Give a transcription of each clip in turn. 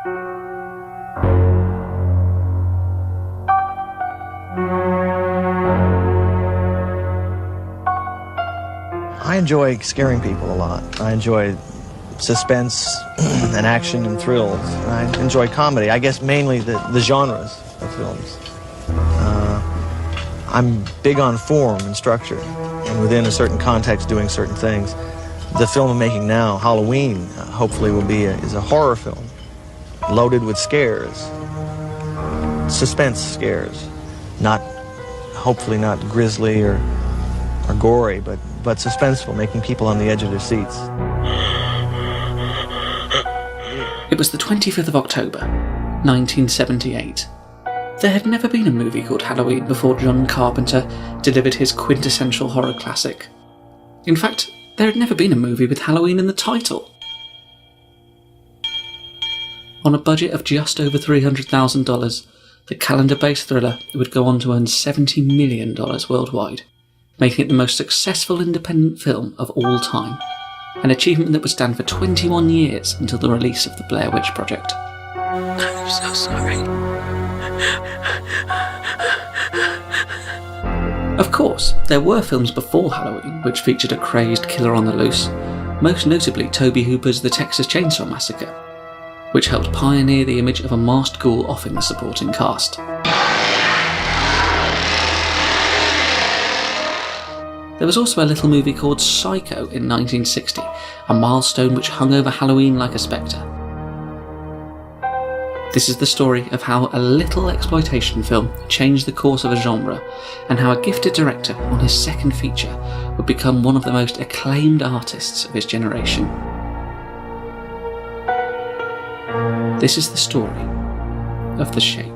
I enjoy scaring people a lot. I enjoy suspense and action and thrills. I enjoy comedy, I guess mainly the genres of films. I'm big on form and structure, and within a certain context doing certain things. The film I'm making now, Halloween, hopefully is a horror film, loaded with scares, suspense scares, hopefully not grisly or gory, but suspenseful, making people on the edge of their seats. It was the 25th of October, 1978. There had never been a movie called Halloween before John Carpenter delivered his quintessential horror classic. In fact, there had never been a movie with Halloween in the title. On a budget of just over $300,000, the calendar-based thriller would go on to earn $70 million worldwide, making it the most successful independent film of all time, an achievement that would stand for 21 years until the release of the Blair Witch Project. I'm so sorry. Of course, there were films before Halloween which featured a crazed killer on the loose, most notably Tobe Hooper's The Texas Chainsaw Massacre, which helped pioneer the image of a masked ghoul off in the supporting cast. There was also a little movie called Psycho in 1960, a milestone which hung over Halloween like a spectre. This is the story of how a little exploitation film changed the course of a genre, and how a gifted director on his second feature would become one of the most acclaimed artists of his generation. This is the story of The Shape.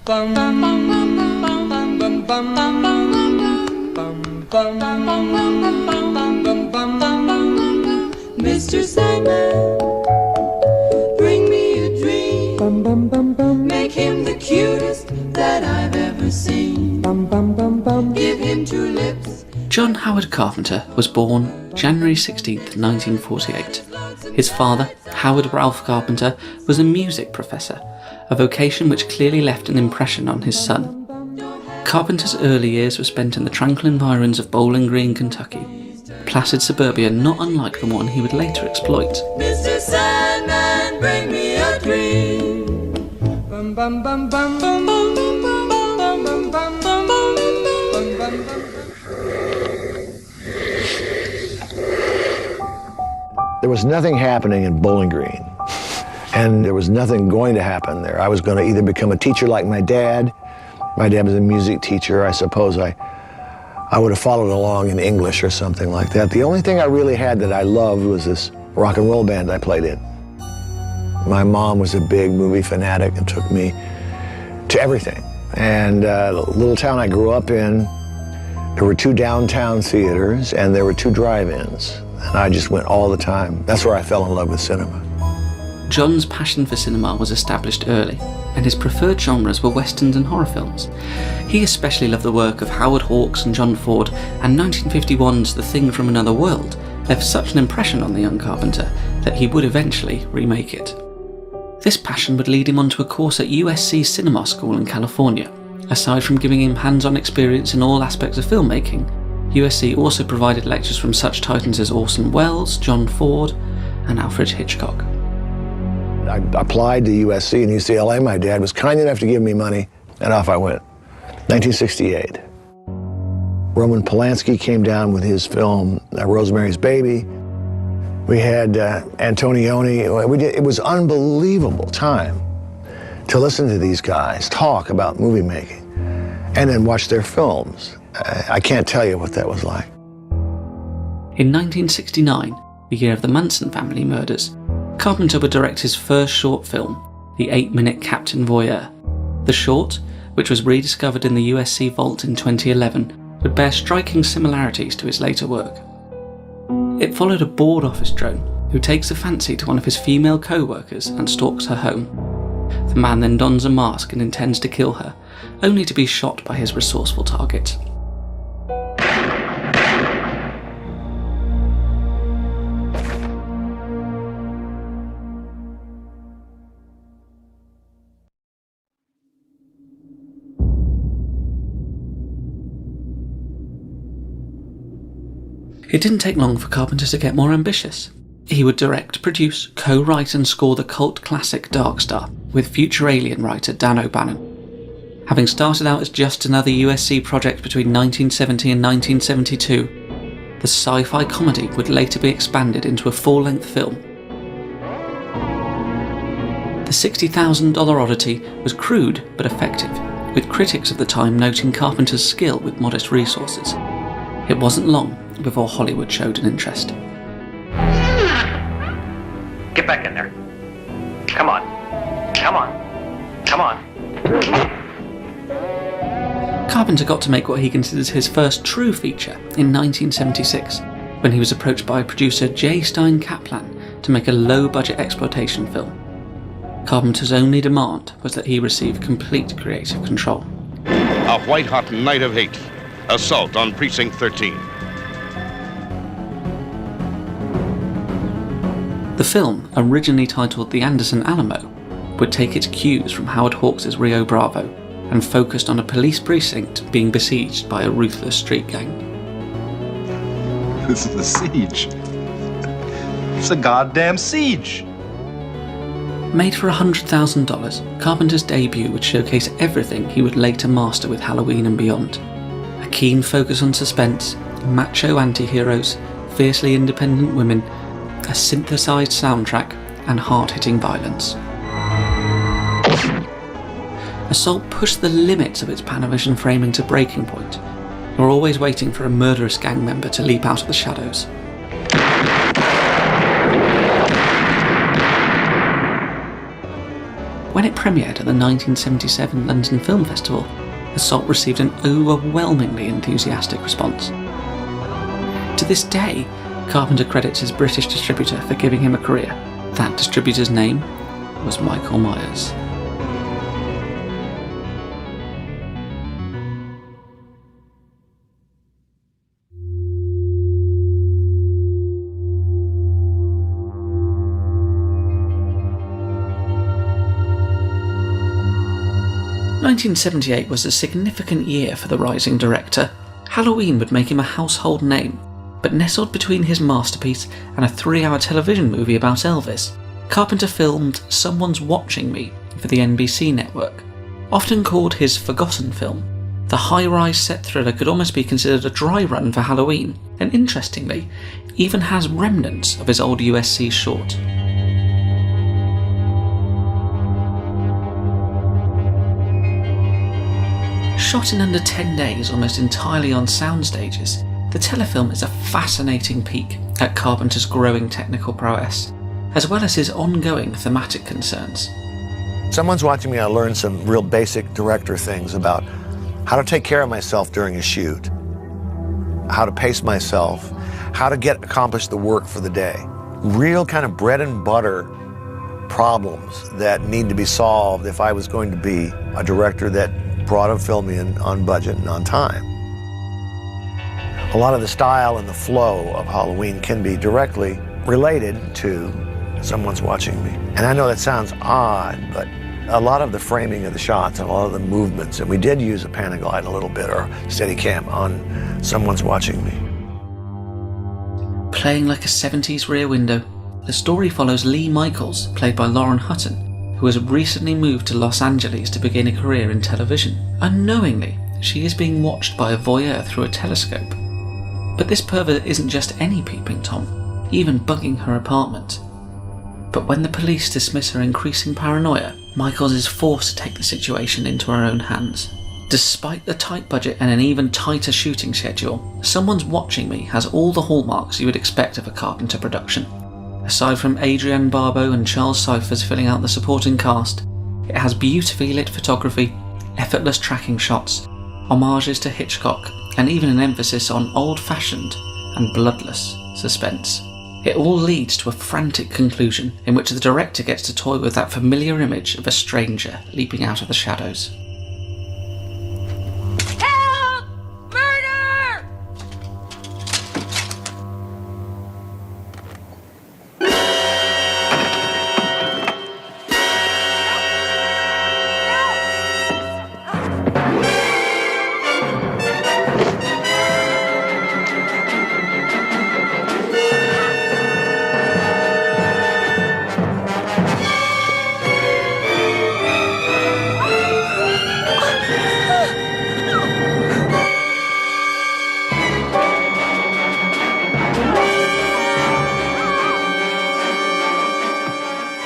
Bum bum bum bum bum bum bum bum bum bum bum bum bum. Mr. Sandman, bring me a dream. Bum bum bum bum. Make him the cutest that I've ever seen. Bum bum bum bum. Give him two lips. John Howard Carpenter was born January 16th, 1948. His father, Howard Ralph Carpenter, was a music professor, a vocation which clearly left an impression on his son. Carpenter's early years were spent in the tranquil environs of Bowling Green, Kentucky, placid suburbia not unlike the one he would later exploit. Mr. Sandman, bring me a dream. Bum bum bum bum bum bum bum bum bum bum bum bum bum. There was nothing happening in Bowling Green, and there was nothing going to happen there. I was going to either become a teacher like my dad. My dad was a music teacher. I suppose I would have followed along in English or something like that. The only thing I really had that I loved was this rock and roll band I played in. My mom was a big movie fanatic and took me to everything. And the little town I grew up in, there were 2 downtown theaters and there were 2 drive-ins. And I just went all the time. That's where I fell in love with cinema. John's passion for cinema was established early, and his preferred genres were westerns and horror films. He especially loved the work of Howard Hawks and John Ford, and 1951's The Thing from Another World left such an impression on the young Carpenter that he would eventually remake it. This passion would lead him onto a course at USC Cinema School in California. Aside from giving him hands-on experience in all aspects of filmmaking, USC also provided lectures from such titans as Orson Welles, John Ford, and Alfred Hitchcock. I applied to USC and UCLA. My dad was kind enough to give me money, and off I went. 1968. Roman Polanski came down with his film, Rosemary's Baby. We had Antonioni. It was unbelievable time to listen to these guys talk about movie making and then watch their films. I can't tell you what that was like. In 1969, the year of the Manson family murders, Carpenter would direct his first short film, The 8-Minute Captain Voyeur. The short, which was rediscovered in the USC vault in 2011, would bear striking similarities to his later work. It followed a bored office drone who takes a fancy to one of his female co-workers and stalks her home. The man then dons a mask and intends to kill her, only to be shot by his resourceful target. It didn't take long for Carpenter to get more ambitious. He would direct, produce, co-write and score the cult classic Dark Star with future Alien writer Dan O'Bannon. Having started out as just another USC project between 1970 and 1972, the sci-fi comedy would later be expanded into a full-length film. The $60,000 oddity was crude but effective, with critics of the time noting Carpenter's skill with modest resources. It wasn't long before Hollywood showed an interest. Get back in there. Come on. Come on. Come on. Carpenter got to make what he considers his first true feature in 1976, when he was approached by producer J. Stein Kaplan to make a low-budget exploitation film. Carpenter's only demand was that he receive complete creative control. A white-hot night of hate. Assault on Precinct 13. The film, originally titled The Anderson Alamo, would take its cues from Howard Hawks' Rio Bravo and focused on a police precinct being besieged by a ruthless street gang. This is a siege. It's a goddamn siege. Made for $100,000, Carpenter's debut would showcase everything he would later master with Halloween and beyond. A keen focus on suspense, macho anti-heroes, fiercely independent women, a synthesized soundtrack, and hard-hitting violence. Assault pushed the limits of its Panavision framing to breaking point. You're always waiting for a murderous gang member to leap out of the shadows. When it premiered at the 1977 London Film Festival, Assault received an overwhelmingly enthusiastic response. To this day, Carpenter credits his British distributor for giving him a career. That distributor's name was Michael Myers. "1978 was a significant year for the rising director. Halloween would make him a household name, but nestled between his masterpiece and a 3-hour television movie about Elvis, Carpenter filmed Someone's Watching Me for the NBC network. Often called his forgotten film, the high-rise set thriller could almost be considered a dry run for Halloween, and interestingly, even has remnants of his old USC short. Shot in under 10 days almost entirely on sound stages, the telefilm is a fascinating peek at Carpenter's growing technical prowess, as well as his ongoing thematic concerns. Someone's Watching Me, I learned some real basic director things about how to take care of myself during a shoot, how to pace myself, how to accomplish the work for the day. Real kind of bread and butter problems that need to be solved if I was going to be a director that brought a film in on budget and on time. A lot of the style and the flow of Halloween can be directly related to Someone's Watching Me. And I know that sounds odd, but a lot of the framing of the shots and a lot of the movements, and we did use a Panaglide a little bit, or Steadicam on Someone's Watching Me. Playing like a 70s Rear Window, the story follows Lee Michaels, played by Lauren Hutton, who has recently moved to Los Angeles to begin a career in television. Unknowingly, she is being watched by a voyeur through a telescope. But this pervert isn't just any peeping Tom, even bugging her apartment. But when the police dismiss her increasing paranoia, Michaels is forced to take the situation into her own hands. Despite the tight budget and an even tighter shooting schedule, Someone's Watching Me has all the hallmarks you would expect of a Carpenter production. Aside from Adrienne Barbeau and Charles Cyphers filling out the supporting cast, it has beautifully lit photography, effortless tracking shots, homages to Hitchcock, and even an emphasis on old-fashioned and bloodless suspense. It all leads to a frantic conclusion in which the director gets to toy with that familiar image of a stranger leaping out of the shadows. Help! Murder!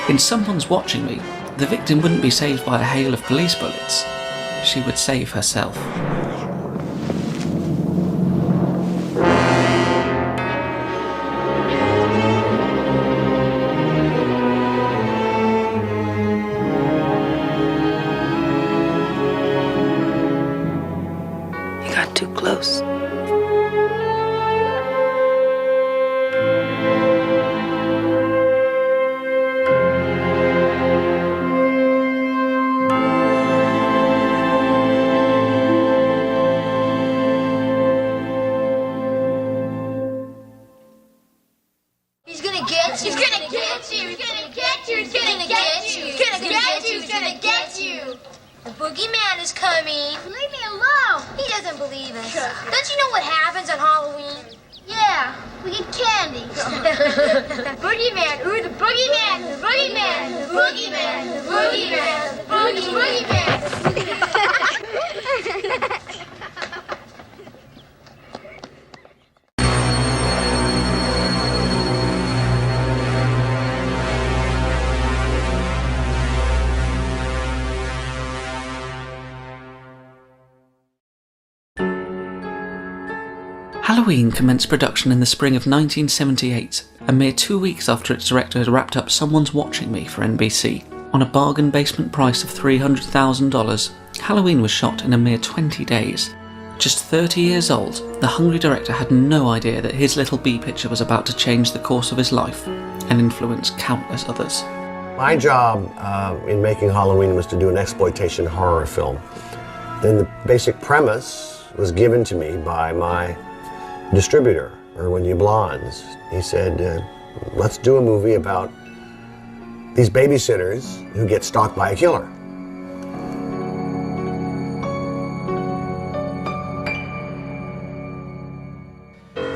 In Someone's Watching Me, the victim wouldn't be saved by a hail of police bullets. She would save herself. You got too close. He's gonna get you. He's gonna get you. He's gonna get you. He's gonna get you. He's gonna get you. He's gonna get you. The boogeyman is coming. Leave me alone. He doesn't believe us. Don't you know what happens on Halloween? Yeah, we get candy. Boogeyman. Ooh, the boogeyman. The boogeyman. The boogeyman. The boogeyman. The boogeyman. Halloween commenced production in the spring of 1978, a mere 2 weeks after its director had wrapped up Someone's Watching Me for NBC. On a bargain basement price of $300,000, Halloween was shot in a mere 20 days. Just 30 years old, the hungry director had no idea that his little B picture was about to change the course of his life and influence countless others. My job in making Halloween was to do an exploitation horror film. Then the basic premise was given to me by my distributor, Irwin Yablans. He said, let's do a movie about these babysitters who get stalked by a killer.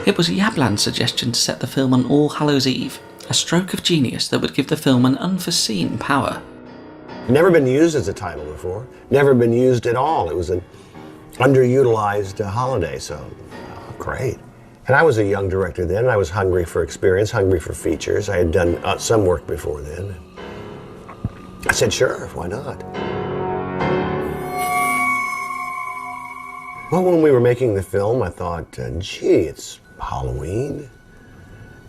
It was Yablan's suggestion to set the film on All Hallows Eve, a stroke of genius that would give the film an unforeseen power. Never been used as a title before, never been used at all. It was an underutilized holiday, so great. And I was a young director then, and I was hungry for experience, hungry for features. I had done some work before then. I said, sure, why not? Well, when we were making the film, I thought, gee, it's Halloween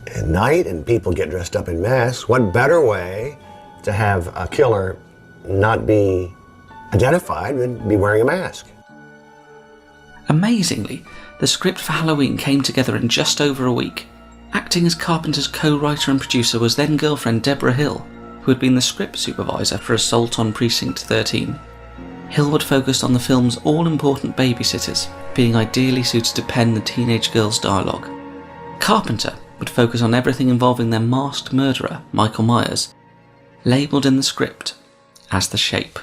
at night and people get dressed up in masks. What better way to have a killer not be identified than be wearing a mask? Amazingly, the script for Halloween came together in just over a week. Acting as Carpenter's co-writer and producer was then-girlfriend Deborah Hill, who had been the script supervisor for Assault on Precinct 13. Hill would focus on the film's all-important babysitters, being ideally suited to pen the teenage girl's dialogue. Carpenter would focus on everything involving their masked murderer, Michael Myers, labelled in the script as the Shape.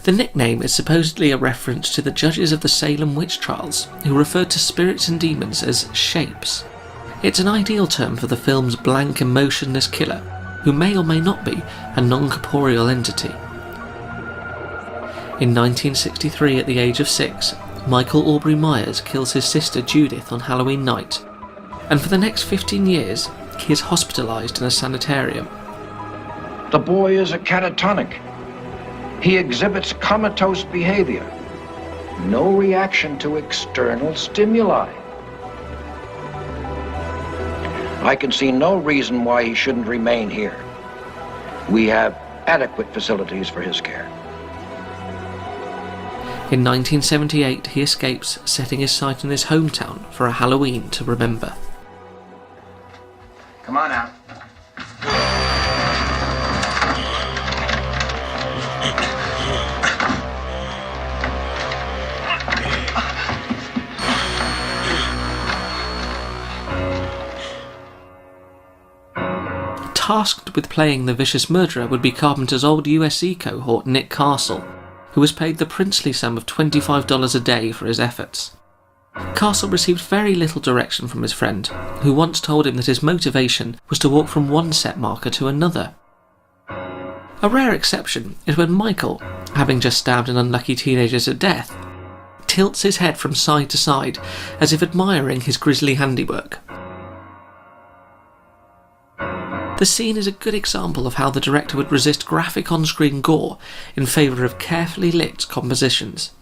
The nickname is supposedly a reference to the judges of the Salem witch trials, who referred to spirits and demons as shapes. It's an ideal term for the film's blank, emotionless killer, who may or may not be a non-corporeal entity. In 1963, at the age of 6, Michael Aubrey Myers kills his sister Judith on Halloween night, and for the next 15 years, he is hospitalised in a sanitarium. The boy is a catatonic. He exhibits comatose behavior. No reaction to external stimuli. I can see no reason why he shouldn't remain here. We have adequate facilities for his care. In 1978, he escapes, setting his sight on his hometown for a Halloween to remember. Come on out. Tasked with playing the vicious murderer would be Carpenter's old USC cohort Nick Castle, who was paid the princely sum of $25 a day for his efforts. Castle received very little direction from his friend, who once told him that his motivation was to walk from one set marker to another. A rare exception is when Michael, having just stabbed an unlucky teenager to death, tilts his head from side to side as if admiring his grisly handiwork. The scene is a good example of how the director would resist graphic on-screen gore in favour of carefully lit compositions.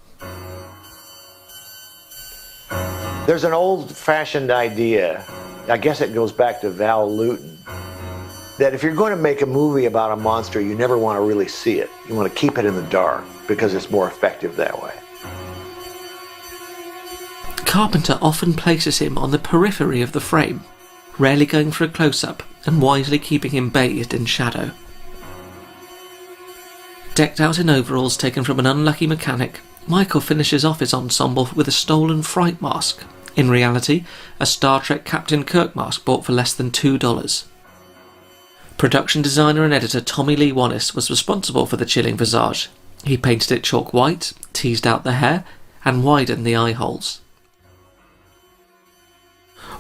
There's an old-fashioned idea, I guess it goes back to Val Lewton, that if you're going to make a movie about a monster, you never want to really see it. You want to keep it in the dark because it's more effective that way. Carpenter often places him on the periphery of the frame, rarely going for a close-up and wisely keeping him bathed in shadow. Decked out in overalls taken from an unlucky mechanic, Michael finishes off his ensemble with a stolen fright mask, in reality a Star Trek Captain Kirk mask bought for less than $2. Production designer and editor Tommy Lee Wallace was responsible for the chilling visage. He painted it chalk white, teased out the hair, and widened the eye holes.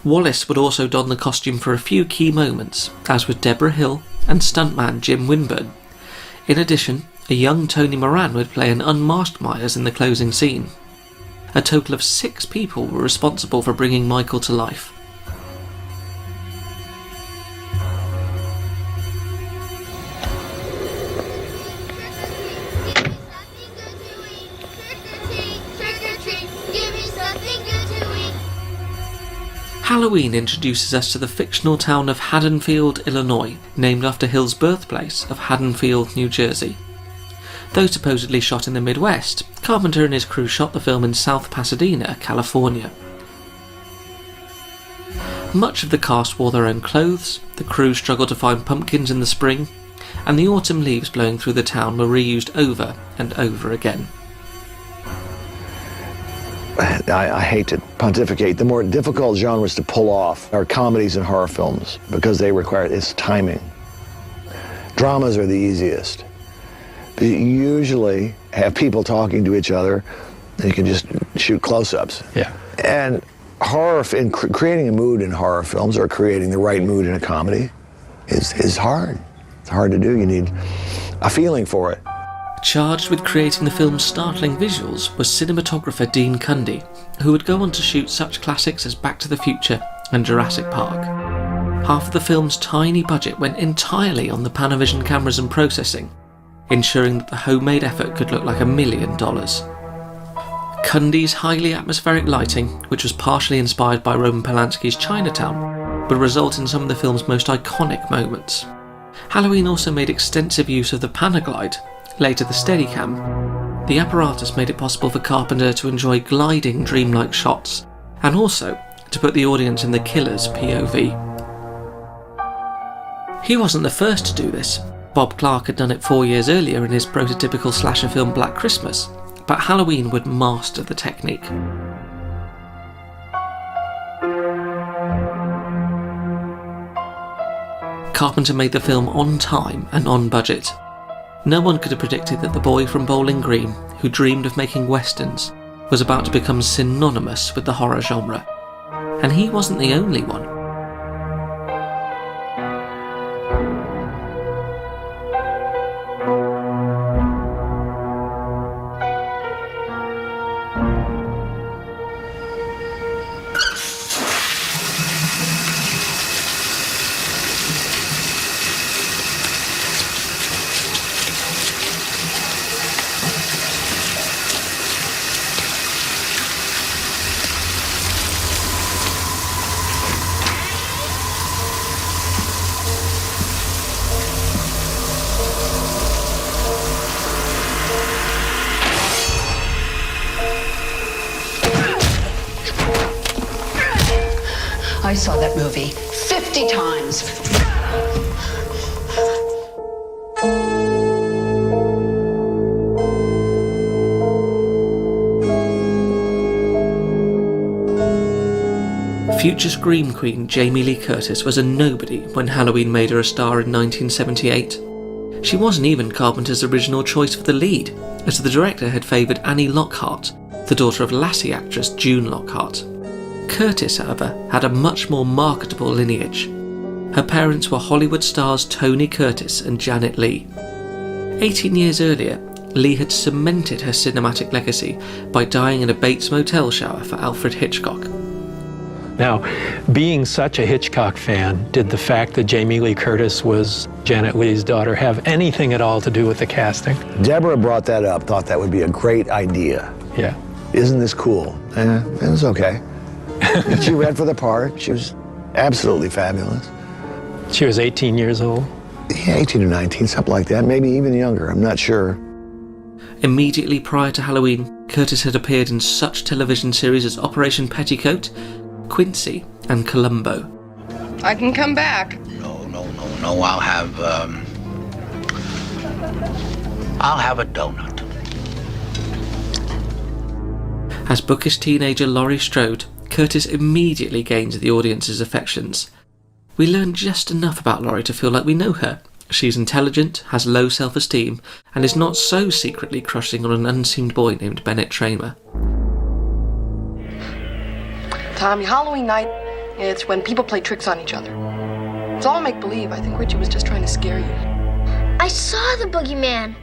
Wallace would also don the costume for a few key moments, as with Deborah Hill and stuntman Jim Winburn. In addition, a young Tony Moran would play an unmasked Myers in the closing scene. A total of 6 people were responsible for bringing Michael to life. Halloween introduces us to the fictional town of Haddonfield, Illinois, named after Hill's birthplace of Haddonfield, New Jersey. Though supposedly shot in the Midwest, Carpenter and his crew shot the film in South Pasadena, California. Much of the cast wore their own clothes, the crew struggled to find pumpkins in the spring, and the autumn leaves blowing through the town were reused over and over again. I hate to pontificate. The more difficult genres to pull off are comedies and horror films because they require its timing. Dramas are the easiest. You usually have people talking to each other, and you can just shoot close-ups. Yeah. And horror, in creating a mood in horror films or creating the right mood in a comedy is hard. It's hard to do. You need a feeling for it. Charged with creating the film's startling visuals was cinematographer Dean Cundy, who would go on to shoot such classics as Back to the Future and Jurassic Park. Half of the film's tiny budget went entirely on the Panavision cameras and processing, ensuring that the homemade effort could look like $1 million. Cundy's highly atmospheric lighting, which was partially inspired by Roman Polanski's Chinatown, would result in some of the film's most iconic moments. Halloween also made extensive use of the Panaglide, later the Steadicam. The apparatus made it possible for Carpenter to enjoy gliding dreamlike shots, and also to put the audience in the killer's POV. He wasn't the first to do this. Bob Clark had done it 4 years earlier in his prototypical slasher film Black Christmas, but Halloween would master the technique. Carpenter made the film on time and on budget. No one could have predicted that the boy from Bowling Green, who dreamed of making westerns, was about to become synonymous with the horror genre. And he wasn't the only one. I saw that movie 50 times. Future Scream Queen Jamie Lee Curtis was a nobody when Halloween made her a star in 1978. She wasn't even Carpenter's original choice for the lead, as the director had favoured Annie Lockhart, the daughter of Lassie actress June Lockhart. Curtis, however, had a much more marketable lineage. Her parents were Hollywood stars Tony Curtis and Janet Leigh. 18 years earlier, Leigh had cemented her cinematic legacy by dying in a Bates Motel shower for Alfred Hitchcock. Now, being such a Hitchcock fan, did the fact that Jamie Lee Curtis was Janet Leigh's daughter have anything at all to do with the casting? Deborah brought that up, thought that would be a great idea. Yeah. Isn't this cool? It was okay. She read for the part. She was absolutely fabulous. She was 18 years old? Yeah, 18 or 19, something like that. Maybe even younger, I'm not sure. Immediately prior to Halloween, Curtis had appeared in such television series as Operation Petticoat, Quincy, and Columbo. I can come back. No, I'll have a donut. As bookish teenager Laurie Strode, Curtis immediately gains the audience's affections. We learn just enough about Laurie to feel like we know her. She's intelligent, has low self-esteem, and is not so secretly crushing on an unseen boy named Bennett Tramer. Tommy, Halloween night, it's when people play tricks on each other. It's all make-believe. I think Richie was just trying to scare you. I saw the boogeyman.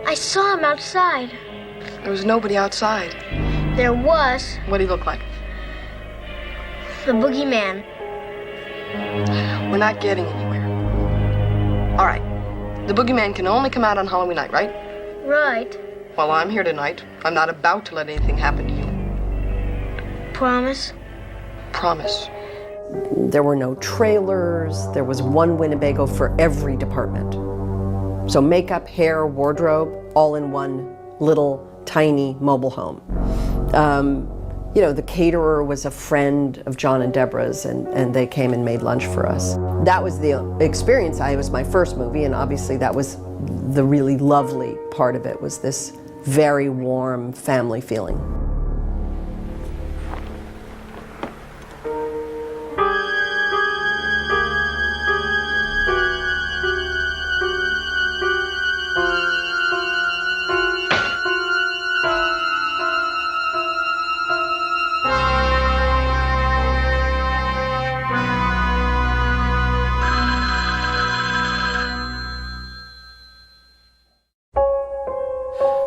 I saw him outside. There was nobody outside. There was. What did he look like? The boogeyman. We're not getting anywhere. All right. The boogeyman can only come out on Halloween night, right? Right. Well, I'm here tonight. I'm not about to let anything happen to you. Promise? Promise. There were no trailers. There was one Winnebago for every department. So makeup, hair, wardrobe, all in one little tiny mobile home. The caterer was a friend of John and Deborah's, and they came and made lunch for us. That was the experience. It was my first movie, and obviously that was the really lovely part of it, was this very warm family feeling.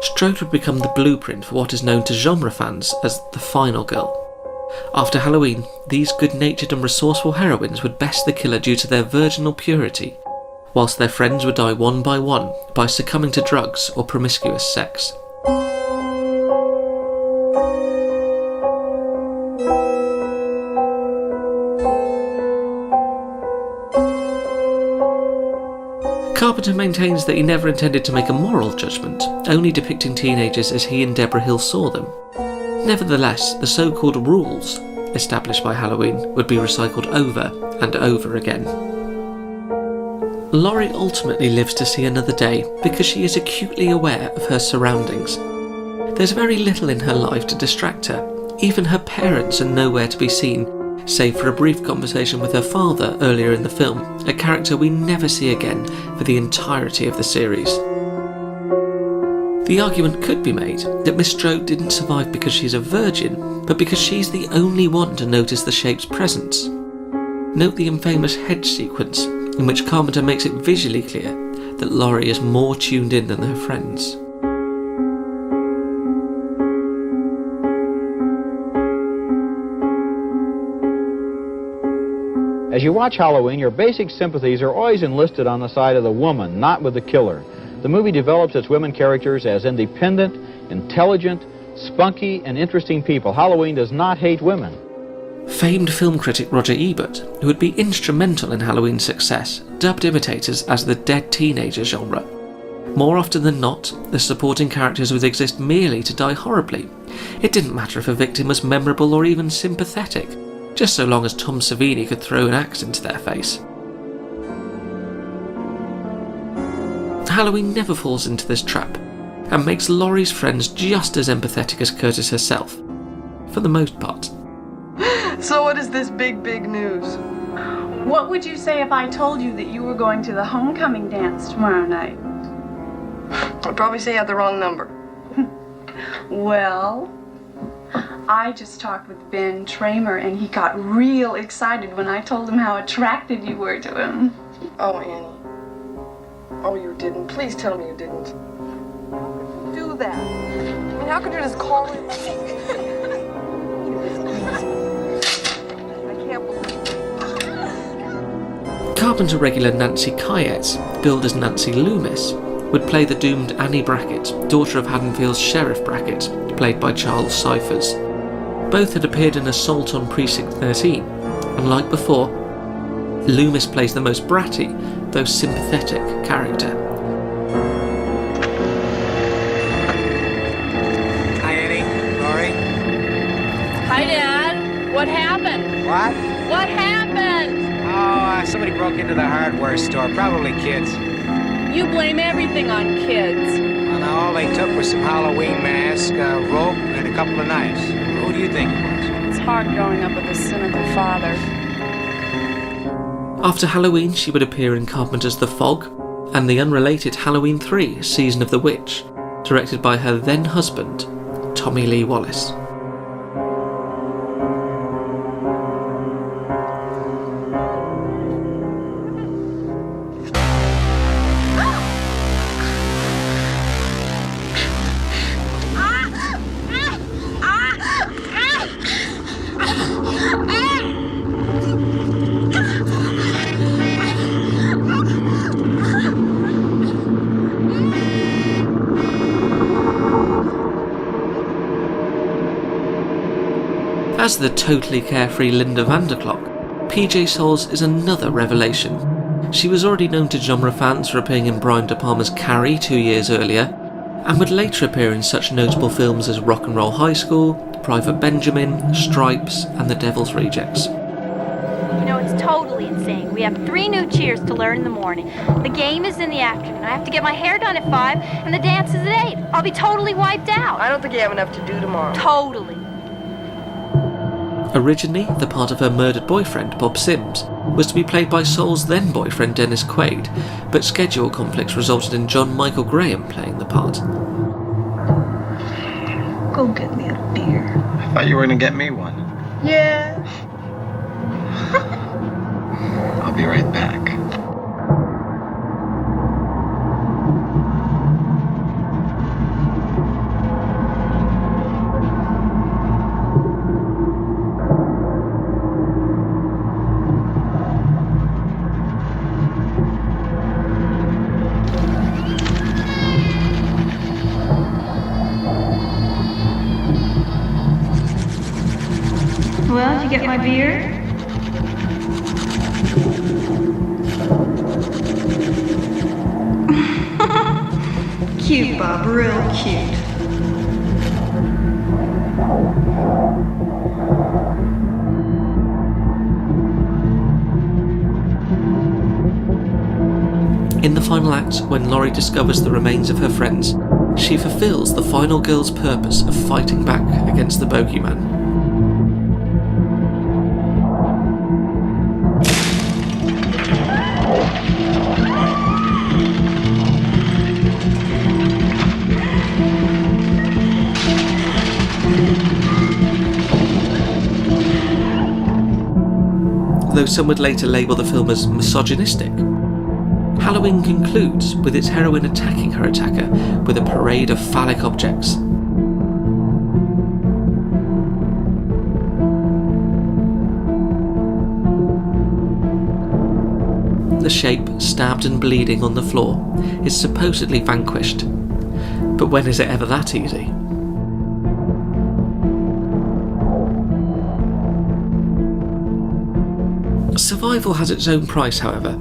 Strode would become the blueprint for what is known to genre fans as the final girl. After Halloween, these good-natured and resourceful heroines would best the killer due to their virginal purity, whilst their friends would die one by succumbing to drugs or promiscuous sex. Carpenter maintains that he never intended to make a moral judgment, only depicting teenagers as he and Deborah Hill saw them. Nevertheless, the so-called rules established by Halloween would be recycled over and over again. Laurie ultimately lives to see another day because she is acutely aware of her surroundings. There's very little in her life to distract her. Even her parents are nowhere to be seen, save for a brief conversation with her father earlier in the film, a character we never see again for the entirety of the series. The argument could be made that Miss Strode didn't survive because she's a virgin, but because she's the only one to notice the shape's presence. Note the infamous hedge sequence, in which Carpenter makes it visually clear that Laurie is more tuned in than her friends. As you watch Halloween, your basic sympathies are always enlisted on the side of the woman, not with the killer. The movie develops its women characters as independent, intelligent, spunky, and interesting people. Halloween does not hate women. Famed film critic Roger Ebert, who would be instrumental in Halloween's success, dubbed imitators as the dead teenager genre. More often than not, the supporting characters would exist merely to die horribly. It didn't matter if a victim was memorable or even sympathetic, just so long as Tom Savini could throw an axe into their face. Halloween never falls into this trap, and makes Laurie's friends just as empathetic as Curtis herself, for the most part. So what is this big news? What would you say if I told you that you were going to the homecoming dance tomorrow night? I'd probably say I had the wrong number. Well, I just talked with Ben Tramer and he got real excited when I told him how attracted you were to him. Oh, Annie. Oh, you didn't. Please tell me you didn't. Do that. I mean, how could you just call it? I can't believe it. Carpenter regular Nancy Kyett, billed as Nancy Loomis, would play the doomed Annie Brackett, daughter of Haddonfield's Sheriff Brackett, played by Charles Cyphers. Both had appeared in Assault on Precinct 13, and like before, Loomis plays the most bratty, though sympathetic, character. Hi, Annie. Laurie. Hi, Dad. What happened? What? What happened? Oh, somebody broke into the hardware store. Probably kids. You blame everything on kids. Well, now all they took was some Halloween mask, a rope, and a couple of knives. Who do you think it was? It's hard growing up with a cynical father. After Halloween, she would appear in Carpenter's The Fog and the unrelated Halloween 3, Season of the Witch, directed by her then-husband, Tommy Lee Wallace. As the totally carefree Linda Vanderklok, PJ Soles is another revelation. She was already known to genre fans for appearing in Brian De Palma's Carrie 2 years earlier, and would later appear in such notable films as Rock and Roll High School, Private Benjamin, Stripes, and The Devil's Rejects. You know, it's totally insane. We have 3 new cheers to learn in the morning. The game is in the afternoon. I have to get my hair done at 5, and the dance is at 8. I'll be totally wiped out. I don't think you have enough to do tomorrow. Totally. Originally, the part of her murdered boyfriend, Bob Sims, was to be played by Soul's then-boyfriend Dennis Quaid, but schedule conflicts resulted in John Michael Graham playing the part. Go get me a beer. I thought you were going to get me one. Yeah. I'll be right back. Well, did you get my beer? Cute, Bob, real cute. In the final act, when Laurie discovers the remains of her friends, she fulfills the final girl's purpose of fighting back against the bogeyman. though some would later label the film as misogynistic. Halloween concludes with its heroine attacking her attacker with a parade of phallic objects. The shape, stabbed and bleeding on the floor, is supposedly vanquished. But when is it ever that easy? Survival has its own price, however,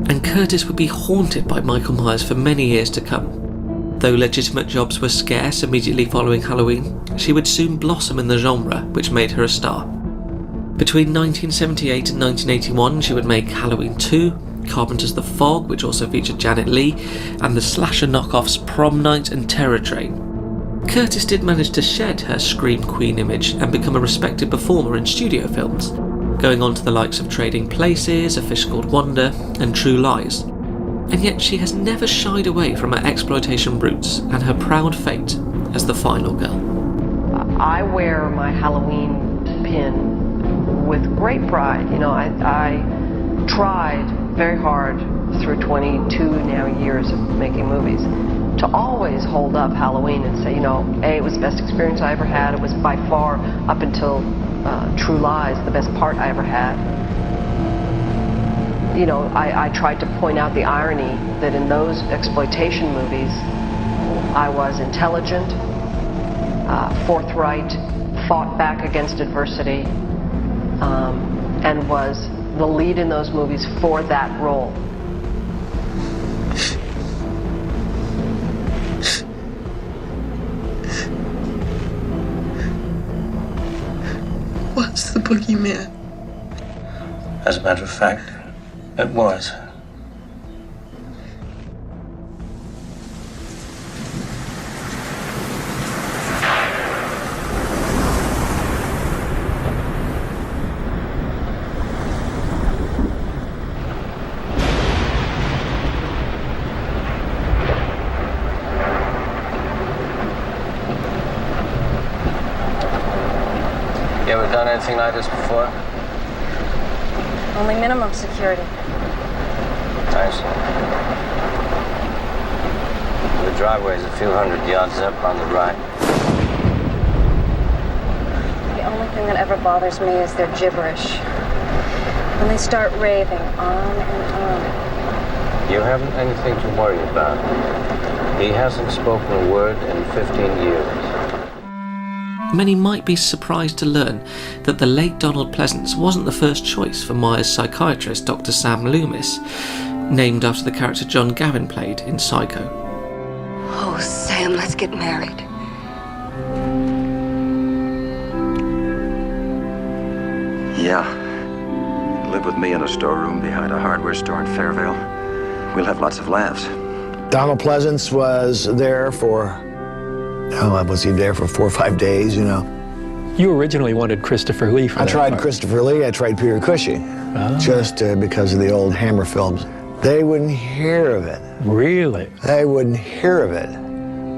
and Curtis would be haunted by Michael Myers for many years to come. Though legitimate jobs were scarce immediately following Halloween, she would soon blossom in the genre, which made her a star. Between 1978 and 1981, she would make Halloween 2, Carpenter's The Fog, which also featured Janet Leigh, and the slasher knockoffs Prom Night and Terror Train. Curtis did manage to shed her Scream Queen image and become a respected performer in studio films, going on to the likes of Trading Places, A Fish Called Wanda, and True Lies. And yet she has never shied away from her exploitation roots and her proud fate as the final girl. I wear my Halloween pin with great pride. You know, I tried very hard through 22 now years of making movies to always hold up Halloween and say, you know, A, it was the best experience I ever had. It was by far, up until True Lies, the best part I ever had. You know, I tried to point out the irony that in those exploitation movies, I was intelligent, forthright, fought back against adversity, and was the lead in those movies for that role. Was the boogeyman? As a matter of fact, it was. You ever done anything like this before? Only minimum security. I see. The driveway's a few hundred yards up on the right. The only thing that ever bothers me is their gibberish. When they start raving on and on. You haven't anything to worry about. He hasn't spoken a word in 15 years. Many might be surprised to learn that the late Donald Pleasance wasn't the first choice for Myers' psychiatrist, Dr. Sam Loomis, named after the character John Gavin played in Psycho. Oh, Sam, let's get married. Yeah. Live with me in a storeroom behind a hardware store in Fairvale. We'll have lots of laughs. Donald Pleasance was there for, was he there for 4 or 5 days, you know? You originally wanted Christopher Lee for I that tried part. Christopher Lee, I tried Peter Cushing, just because of the old Hammer films. They wouldn't hear of it. Really? They wouldn't hear of it.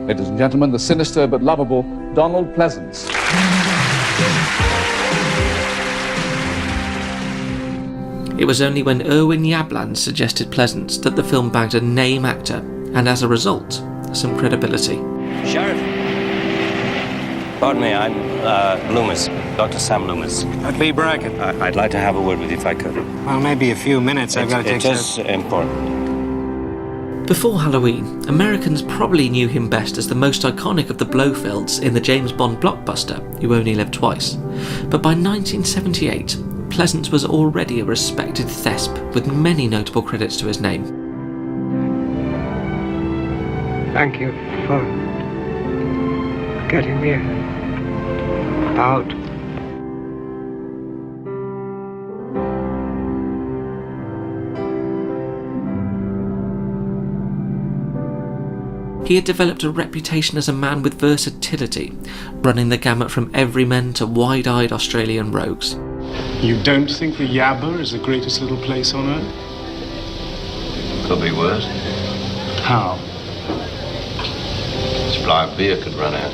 Ladies and gentlemen, the sinister but lovable Donald Pleasance. It was only when Irwin Yablans suggested Pleasance that the film bagged a name actor, and as a result, some credibility. Sheriff. Pardon me, I'm Loomis, Dr. Sam Loomis. Lee Brackett. I'd like to have a word with you if I could. Well, maybe a few minutes. I've got to take It is important. Before Halloween, Americans probably knew him best as the most iconic of the Blofelds in the James Bond blockbuster, You Only Live Twice. But by 1978, Pleasance was already a respected thesp with many notable credits to his name. Thank you for getting me out. He had developed a reputation as a man with versatility, running the gamut from everymen to wide-eyed Australian rogues. You don't think the Yabba is the greatest little place on earth? Could be worse. How? Supply of beer could run out.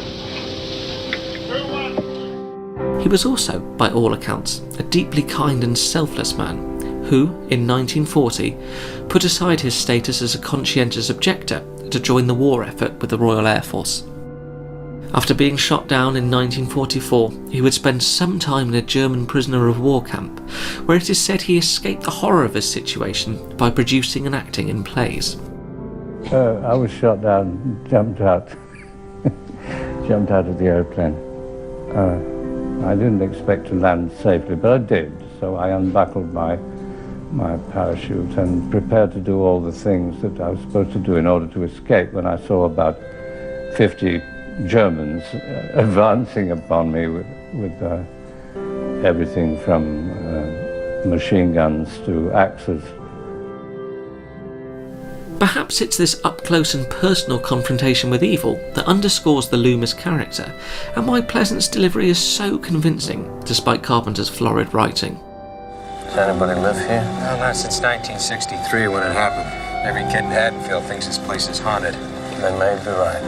He was also, by all accounts, a deeply kind and selfless man who, in 1940, put aside his status as a conscientious objector to join the war effort with the Royal Air Force. After being shot down in 1944, he would spend some time in a German prisoner of war camp, where it is said he escaped the horror of his situation by producing and acting in plays. I was shot down, jumped out of the airplane. I didn't expect to land safely, but I did. So I unbuckled my parachute and prepared to do all the things that I was supposed to do in order to escape when I saw about 50 Germans advancing upon me with everything from machine guns to axes. Perhaps it's this up-close and personal confrontation with evil that underscores the Loomis character, and why Pleasant's delivery is so convincing, despite Carpenter's florid writing. Does anybody live here? No, not since 1963 when it happened. Every kid in Haddonfield thinks this place is haunted. They may be right.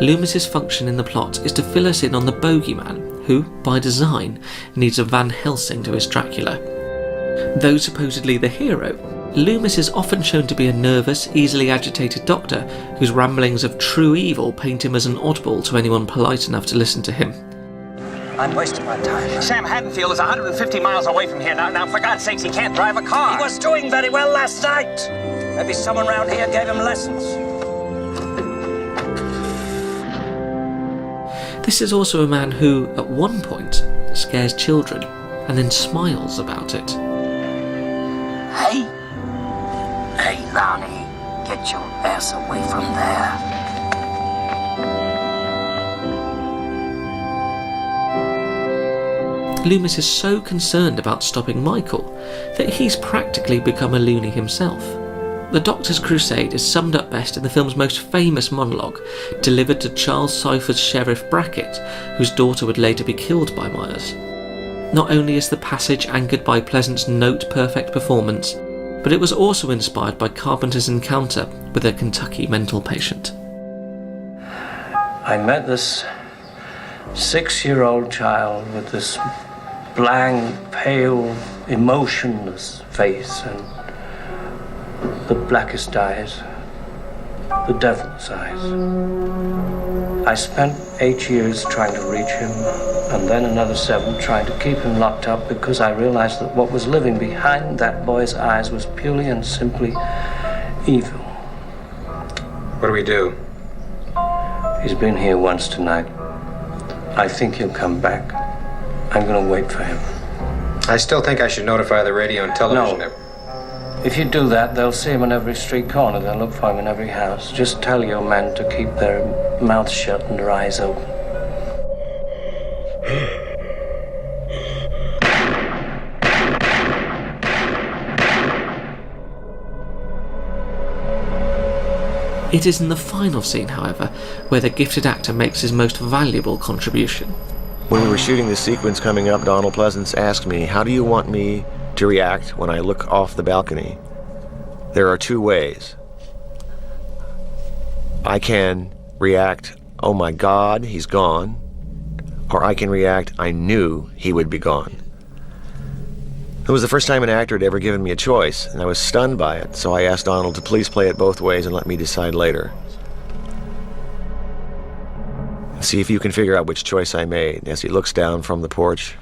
Loomis's function in the plot is to fill us in on the bogeyman, who, by design, needs a Van Helsing to his Dracula. Though supposedly the hero, Loomis is often shown to be a nervous, easily agitated doctor whose ramblings of true evil paint him as an oddball to anyone polite enough to listen to him. I'm wasting my time. Sam Haddonfield is 150 miles away from here now. Now, for God's sakes, he can't drive a car. He was doing very well last night. Maybe someone around here gave him lessons. This is also a man who, at one point, scares children and then smiles about it. Hey? Hey, Lonnie, get your ass away from there. Loomis is so concerned about stopping Michael that he's practically become a loony himself. The Doctor's crusade is summed up best in the film's most famous monologue, delivered to Charles Cypher's Sheriff Brackett, whose daughter would later be killed by Myers. Not only is the passage anchored by Pleasant's note-perfect performance, but it was also inspired by Carpenter's encounter with a Kentucky mental patient. I met this 6-year-old child with this blank, pale, emotionless face and the blackest eyes, the devil's eyes. I spent 8 years trying to reach him, and then another 7 trying to keep him locked up because I realized that what was living behind that boy's eyes was purely and simply evil. What do we do? He's been here once tonight. I think he'll come back. I'm gonna wait for him. I still think I should notify the radio and television. No. If you do that, they'll see him on every street corner. They'll look for him in every house. Just tell your men to keep their mouths shut and their eyes open. It is in the final scene, however, where the gifted actor makes his most valuable contribution. When we were shooting this sequence coming up, Donald Pleasance asked me, "How do you want me to react when I look off the balcony?" There are 2 ways. I can react, "Oh my God, he's gone," or I can react, "I knew he would be gone." It was the first time an actor had ever given me a choice, and I was stunned by it, so I asked Donald to please play it both ways and let me decide later. See if you can figure out which choice I made as he looks down from the porch.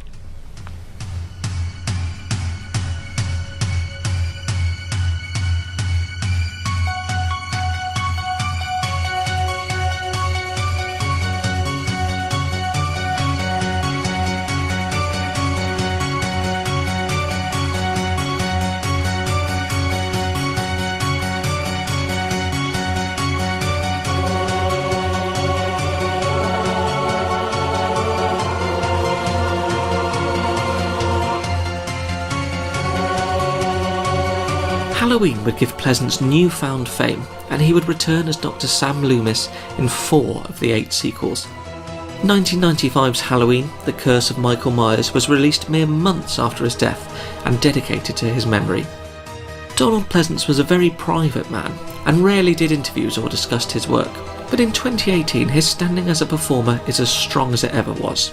Halloween would give Pleasance newfound fame, and he would return as Dr. Sam Loomis in 4 of the 8 sequels. 1995's Halloween, The Curse of Michael Myers, was released mere months after his death and dedicated to his memory. Donald Pleasance was a very private man and rarely did interviews or discussed his work, But in 2018, his standing as a performer is as strong as it ever was.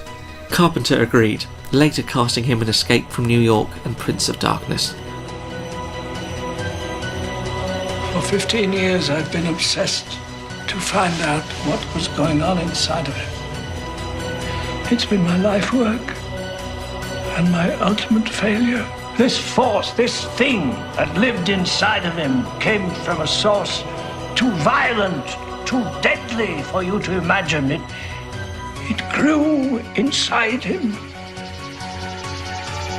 Carpenter agreed, later casting him in Escape from New York and Prince of Darkness. For 15 years, I've been obsessed to find out what was going on inside of him. It's been my life work and my ultimate failure. This force, this thing that lived inside of him came from a source too violent, too deadly for you to imagine. It grew inside him,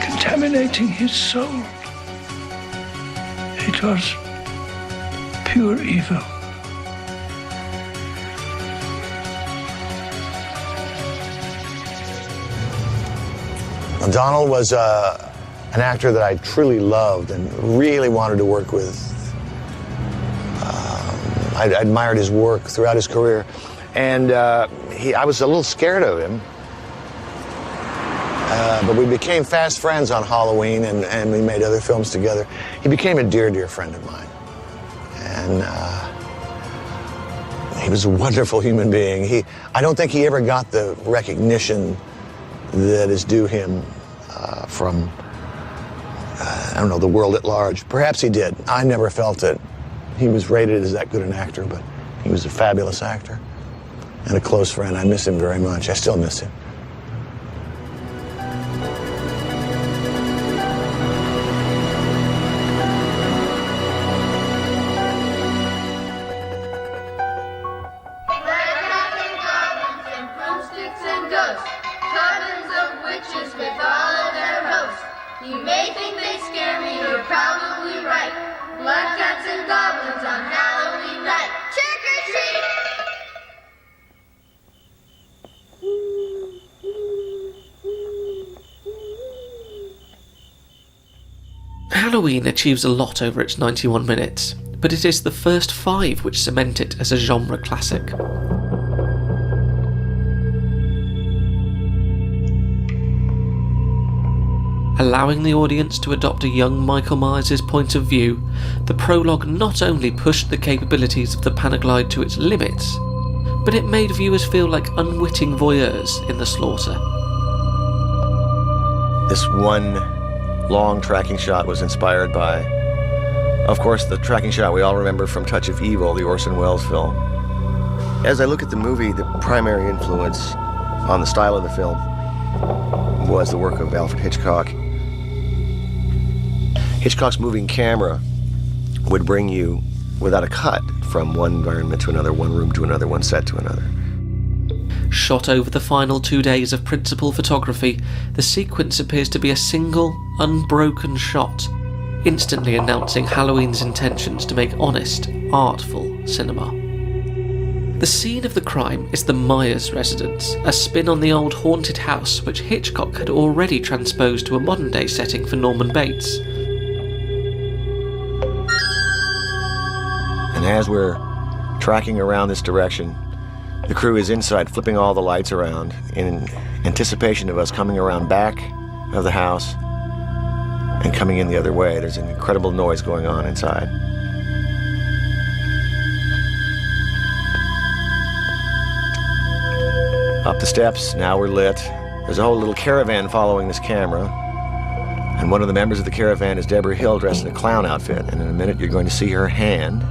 contaminating his soul. It was pure evil. Donald was an actor that I truly loved and really wanted to work with. I admired his work throughout his career, and I was a little scared of him. But we became fast friends on Halloween, and we made other films together. He became a dear, dear friend of mine. And he was a wonderful human being. I don't think he ever got the recognition that is due him from, I don't know, the world at large. Perhaps he did. I never felt that he was rated as that good an actor, but he was a fabulous actor and a close friend. I miss him very much. I still miss him. You may think they scare me, you're probably right. Black cats and goblins on Halloween night. Trick or treat! Halloween achieves a lot over its 91 minutes, but it is the first 5 which cement it as a genre classic. Allowing the audience to adopt a young Michael Myers' point of view, the prologue not only pushed the capabilities of the Panaglide to its limits, but it made viewers feel like unwitting voyeurs in the slaughter. This one long tracking shot was inspired by, of course, the tracking shot we all remember from Touch of Evil, the Orson Welles film. As I look at the movie, the primary influence on the style of the film was the work of Alfred Hitchcock. Hitchcock's moving camera would bring you, without a cut, from one environment to another, one room to another, one set to another. Shot over the final 2 days of principal photography, the sequence appears to be a single, unbroken shot, instantly announcing Halloween's intentions to make honest, artful cinema. The scene of the crime is the Myers residence, a spin on the old haunted house which Hitchcock had already transposed to a modern-day setting for Norman Bates. And as we're tracking around this direction, the crew is inside flipping all the lights around in anticipation of us coming around back of the house and coming in the other way. There's an incredible noise going on inside. Up the steps, now we're lit. There's a whole little caravan following this camera. And one of the members of the caravan is Deborah Hill dressed in a clown outfit. And in a minute you're going to see her hand.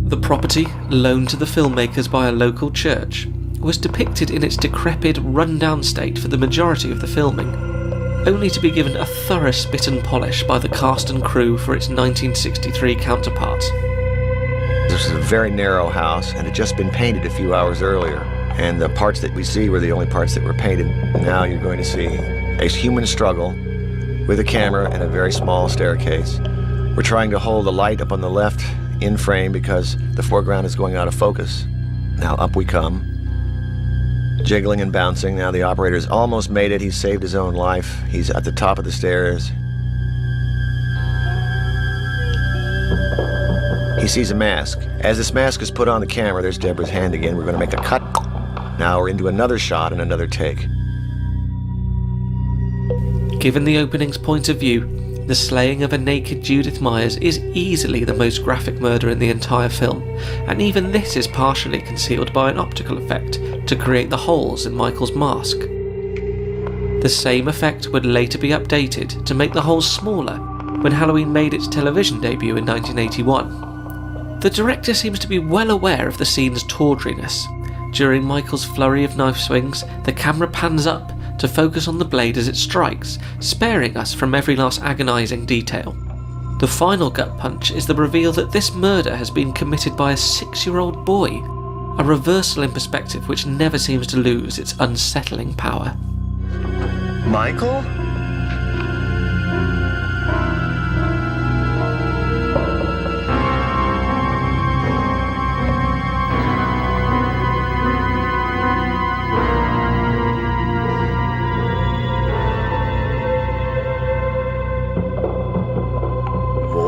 The property, loaned to the filmmakers by a local church, was depicted in its decrepit, run-down state for the majority of the filming, only to be given a thorough spit and polish by the cast and crew for its 1963 counterpart. This is a very narrow house, and had just been painted a few hours earlier, and the parts that we see were the only parts that were painted. Now you're going to see a human struggle with a camera and a very small staircase. We're trying to hold the light up on the left in frame because the foreground is going out of focus. Now up we come, jiggling and bouncing. Now the operator's almost made it. He's saved his own life. He's at the top of the stairs. He sees a mask. As this mask is put on the camera, there's Deborah's hand again. We're going to make a cut. Now we're into another shot and another take. Given the opening's point of view, the slaying of a naked Judith Myers is easily the most graphic murder in the entire film, and even this is partially concealed by an optical effect to create the holes in Michael's mask. The same effect would later be updated to make the holes smaller when Halloween made its television debut in 1981. The director seems to be well aware of the scene's tawdriness. During Michael's flurry of knife swings, the camera pans up to focus on the blade as it strikes, sparing us from every last agonising detail. The final gut punch is the reveal that this murder has been committed by a 6-year-old boy, a reversal in perspective which never seems to lose its unsettling power. Michael?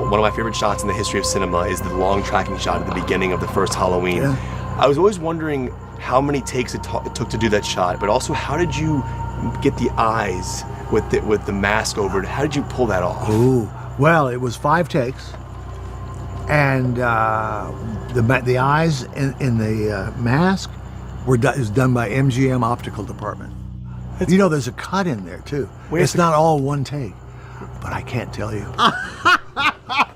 One of my favorite shots in the history of cinema is the long tracking shot at the beginning of the first Halloween. Yeah. I was always wondering how many takes it took to do that shot, but also how did you get the eyes with the mask over it? How did you pull that off? Ooh, well, it was 5 takes, and the eyes in the mask is done by MGM Optical Department. You know, there's a cut in there too. It's not all one take, but I can't tell you.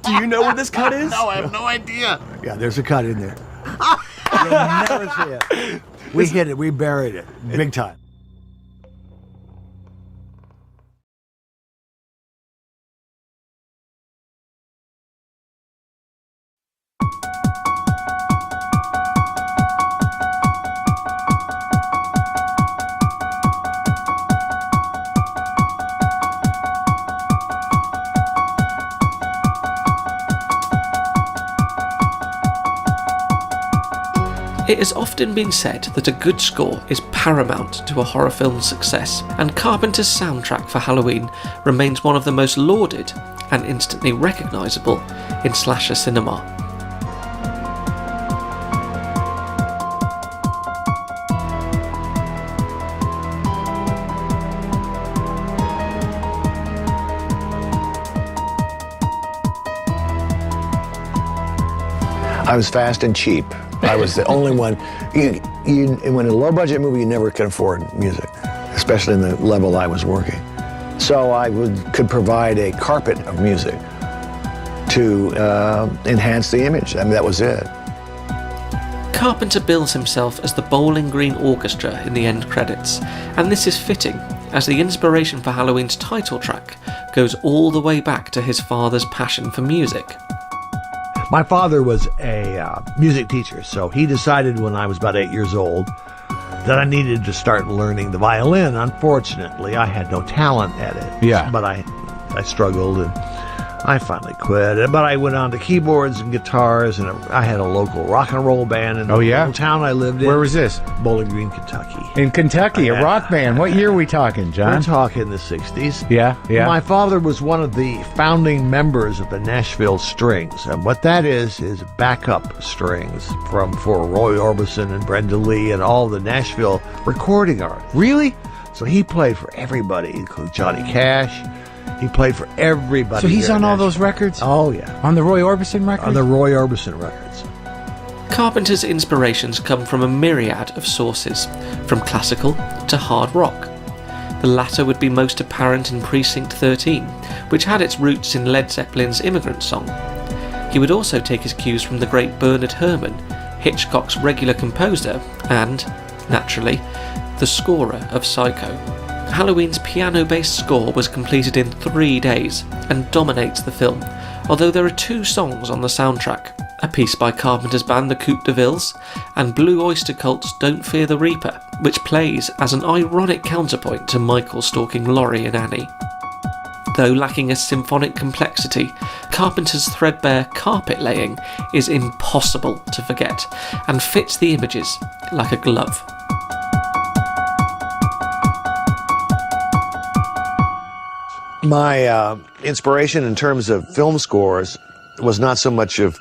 Do you know where this cut is? No, I have no idea. Yeah, there's a cut in there. You'll never see it. We hid it. We buried it. Big time. It has often been said that a good score is paramount to a horror film's success, and Carpenter's soundtrack for Halloween remains one of the most lauded and instantly recognisable in slasher cinema. I was fast and cheap. I was the only one. When a low-budget movie, you never can afford music, especially in the level I was working. So I could provide a carpet of music to enhance the image. I mean, that was it. Carpenter bills himself as the Bowling Green Orchestra in the end credits, and this is fitting, as the inspiration for Halloween's title track goes all the way back to his father's passion for music. My father was a music teacher, so he decided when I was about 8 years old that I needed to start learning the violin. Unfortunately, I had no talent at it. Yeah. But I struggled, and I finally quit. But I went on to keyboards and guitars, and I had a local rock and roll band in the little town I lived in. Where was this? Bowling Green, Kentucky. In Kentucky, a rock band. What year are we talking, John? We're talking the 60s. Yeah. My father was one of the founding members of the Nashville Strings, and what that is backup strings for Roy Orbison and Brenda Lee and all the Nashville recording artists. Really? So he played for everybody, including Johnny Cash. He played for everybody. So he's on all those records? Oh, yeah. On the Roy Orbison records? On the Roy Orbison records. Carpenter's inspirations come from a myriad of sources, from classical to hard rock. The latter would be most apparent in Precinct 13, which had its roots in Led Zeppelin's Immigrant Song. He would also take his cues from the great Bernard Herrmann, Hitchcock's regular composer, and, naturally, the scorer of Psycho. Halloween's piano-based score was completed in 3 days and dominates the film, although there are 2 songs on the soundtrack, a piece by Carpenter's band the Coupe de Villes and Blue Oyster Cult's Don't Fear the Reaper, which plays as an ironic counterpoint to Michael stalking Laurie and Annie. Though lacking a symphonic complexity, Carpenter's threadbare carpet laying is impossible to forget and fits the images like a glove. My inspiration in terms of film scores was not so much of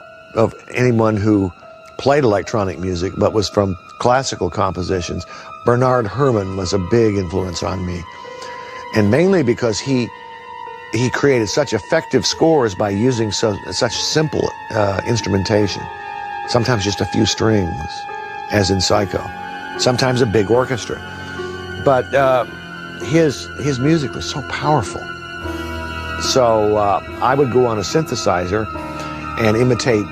anyone who played electronic music, but was from classical compositions. Bernard Herrmann was a big influence on me. And mainly because he created such effective scores by using such simple instrumentation. Sometimes just a few strings, as in Psycho. Sometimes a big orchestra. But his music was so powerful. So I would go on a synthesizer and imitate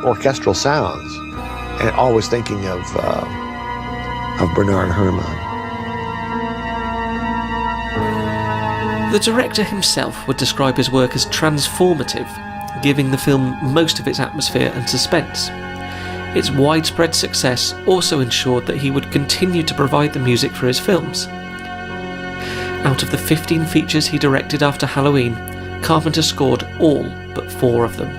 orchestral sounds, and always thinking of Bernard Herrmann. The director himself would describe his work as transformative, giving the film most of its atmosphere and suspense. Its widespread success also ensured that he would continue to provide the music for his films. Out of the 15 features he directed after Halloween, Carpenter scored all but 4 of them.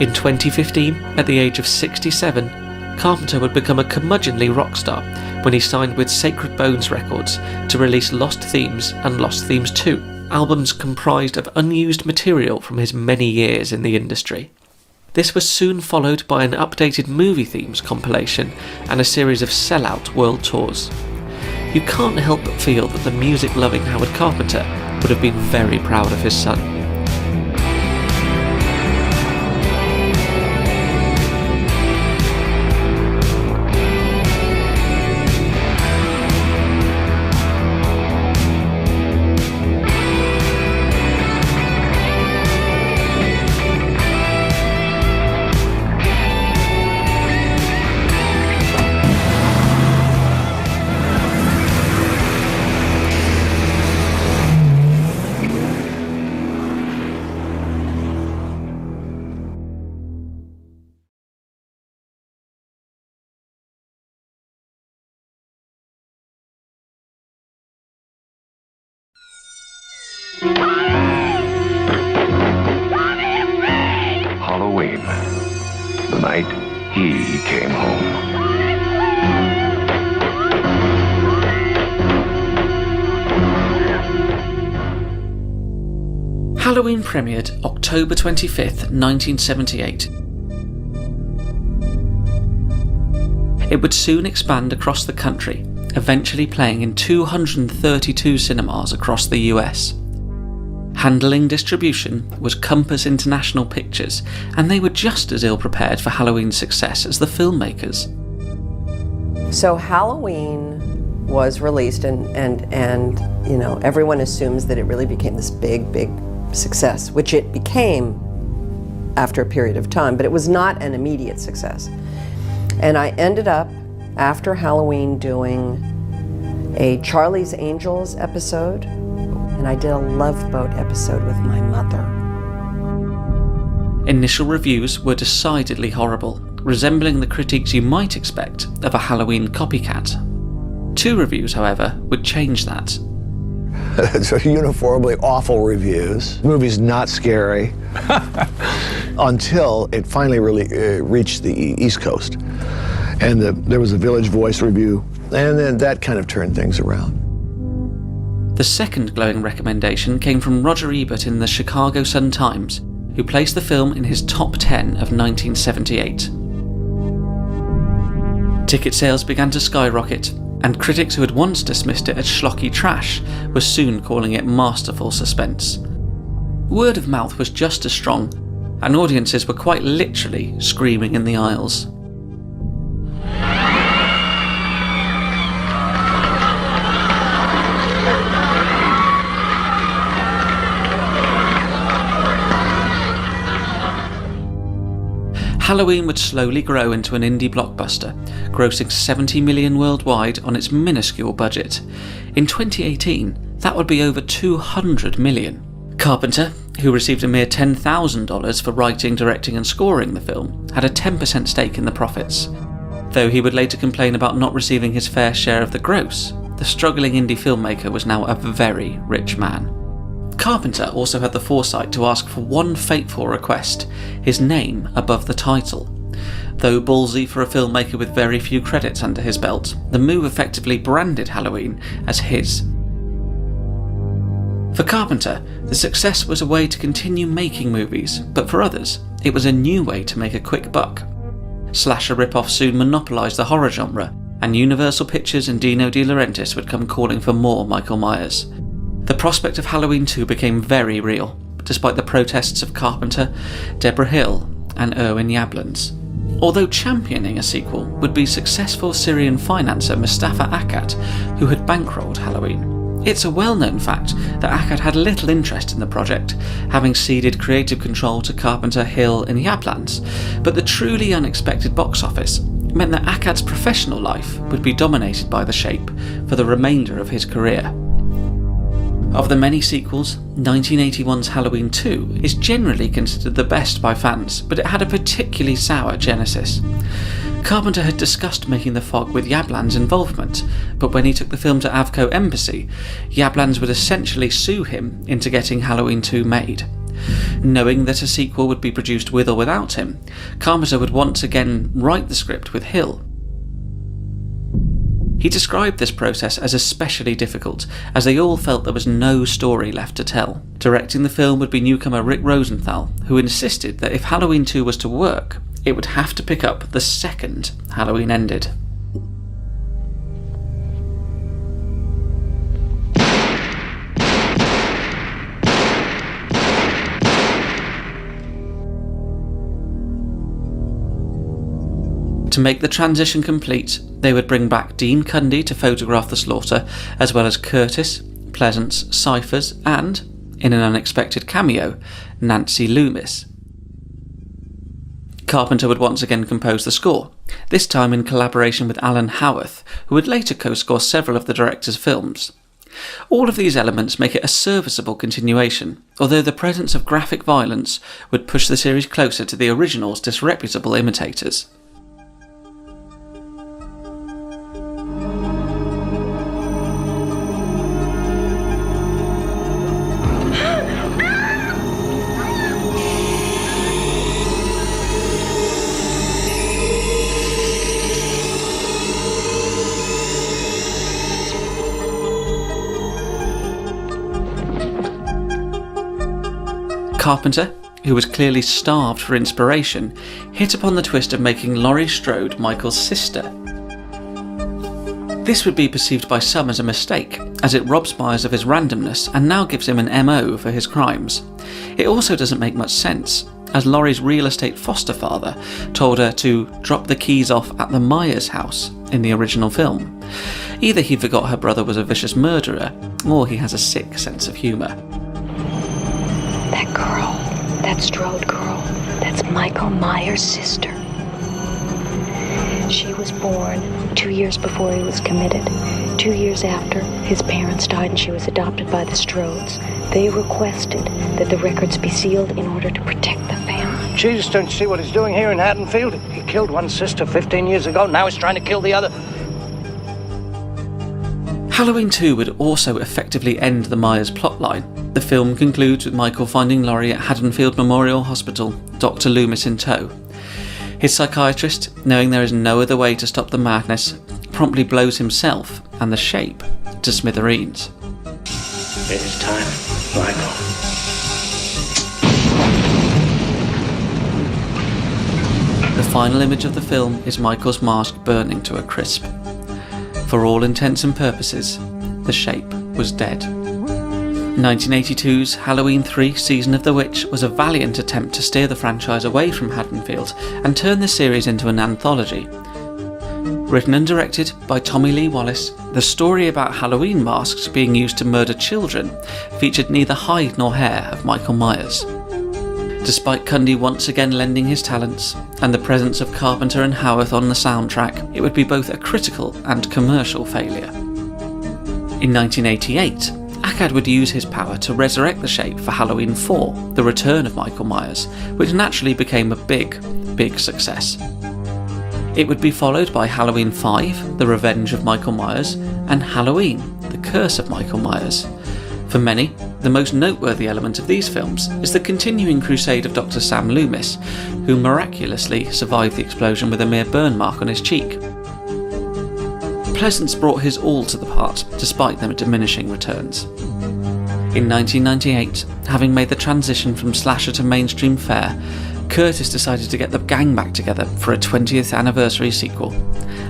In 2015, at the age of 67, Carpenter would become a curmudgeonly rock star when he signed with Sacred Bones Records to release Lost Themes and Lost Themes 2, albums comprised of unused material from his many years in the industry. This was soon followed by an updated movie themes compilation and a series of sellout world tours. You can't help but feel that the music-loving Howard Carpenter would have been very proud of his son. Halloween, the night he came home. Halloween premiered October 25th, 1978. It would soon expand across the country, eventually playing in 232 cinemas across the US. Handling distribution was Compass International Pictures, and they were just as ill-prepared for Halloween's success as the filmmakers. So Halloween was released, and you know, everyone assumes that it really became this big success, which it became after a period of time, but it was not an immediate success. And I ended up, after Halloween, doing a Charlie's Angels episode, and I did a Love Boat episode with my mother. Initial reviews were decidedly horrible, resembling the critiques you might expect of a Halloween copycat. 2 reviews, however, would change that. So uniformly awful reviews. The movie's not scary until it finally really reached the East Coast. And there was a Village Voice review, and then that kind of turned things around. The second glowing recommendation came from Roger Ebert in the Chicago Sun-Times, who placed the film in his top 10 of 1978. Ticket sales began to skyrocket, and critics who had once dismissed it as schlocky trash were soon calling it masterful suspense. Word of mouth was just as strong, and audiences were quite literally screaming in the aisles. Halloween would slowly grow into an indie blockbuster, grossing $70 million worldwide on its minuscule budget. In 2018, that would be over $200 million. Carpenter, who received a mere $10,000 for writing, directing and scoring the film, had a 10% stake in the profits. Though he would later complain about not receiving his fair share of the gross, the struggling indie filmmaker was now a very rich man. Carpenter also had the foresight to ask for one fateful request: his name above the title. Though ballsy for a filmmaker with very few credits under his belt, the move effectively branded Halloween as his. For Carpenter, the success was a way to continue making movies, but for others, it was a new way to make a quick buck. Slasher rip-offs soon monopolised the horror genre, and Universal Pictures and Dino De Laurentiis would come calling for more Michael Myers. The prospect of Halloween 2 became very real, despite the protests of Carpenter, Deborah Hill, and Irwin Yablans. Although championing a sequel would be successful Syrian financier Mustafa Akkad, who had bankrolled Halloween. It's a well-known fact that Akkad had little interest in the project, having ceded creative control to Carpenter, Hill, and Yablans, but the truly unexpected box office meant that Akkad's professional life would be dominated by The Shape for the remainder of his career. Of the many sequels, 1981's Halloween 2 is generally considered the best by fans, but it had a particularly sour genesis. Carpenter had discussed making The Fog with Yablans' involvement, but when he took the film to Avco Embassy, Yablans would essentially sue him into getting Halloween 2 made. Knowing that a sequel would be produced with or without him, Carpenter would once again write the script with Hill. He described this process as especially difficult, as they all felt there was no story left to tell. Directing the film would be newcomer Rick Rosenthal, who insisted that if Halloween 2 was to work, it would have to pick up the second Halloween ended. To make the transition complete, they would bring back Dean Cundy to photograph the slaughter, as well as Curtis, Pleasance, Cyphers, and, in an unexpected cameo, Nancy Loomis. Carpenter would once again compose the score, this time in collaboration with Alan Howarth, who would later co-score several of the director's films. All of these elements make it a serviceable continuation, although the presence of graphic violence would push the series closer to the original's disreputable imitators. Carpenter, who was clearly starved for inspiration, hit upon the twist of making Laurie Strode Michael's sister. This would be perceived by some as a mistake, as it robs Myers of his randomness and now gives him an MO for his crimes. It also doesn't make much sense, as Laurie's real estate foster father told her to drop the keys off at the Myers house in the original film. Either he forgot her brother was a vicious murderer, or he has a sick sense of humour. That girl, that Strode girl, that's Michael Myers' sister. She was born 2 years before he was committed. 2 years after, his parents died and she was adopted by the Strodes. They requested that the records be sealed in order to protect the family. Jesus, don't you see what he's doing here in Haddonfield? He killed one sister 15 years ago, now he's trying to kill the other. Halloween 2 would also effectively end the Myers plotline. The film concludes with Michael finding Laurie at Haddonfield Memorial Hospital, Dr. Loomis in tow. His psychiatrist, knowing there is no other way to stop the madness, promptly blows himself and the Shape to smithereens. It is time, Michael. The final image of the film is Michael's mask burning to a crisp. For all intents and purposes, the Shape was dead. 1982's Halloween 3 Season of the Witch was a valiant attempt to steer the franchise away from Haddonfield and turn the series into an anthology. Written and directed by Tommy Lee Wallace, the story about Halloween masks being used to murder children featured neither hide nor hair of Michael Myers. Despite Cundy once again lending his talents, and the presence of Carpenter and Howarth on the soundtrack, it would be both a critical and commercial failure. In 1988, Akkad would use his power to resurrect the Shape for Halloween 4, The Return of Michael Myers, which naturally became a big success. It would be followed by Halloween 5, The Revenge of Michael Myers, and Halloween, The Curse of Michael Myers. For many, the most noteworthy element of these films is the continuing crusade of Dr. Sam Loomis, who miraculously survived the explosion with a mere burn mark on his cheek. Pleasance brought his all to the part, despite their diminishing returns. In 1998, having made the transition from slasher to mainstream fare, Curtis decided to get the gang back together for a 20th anniversary sequel,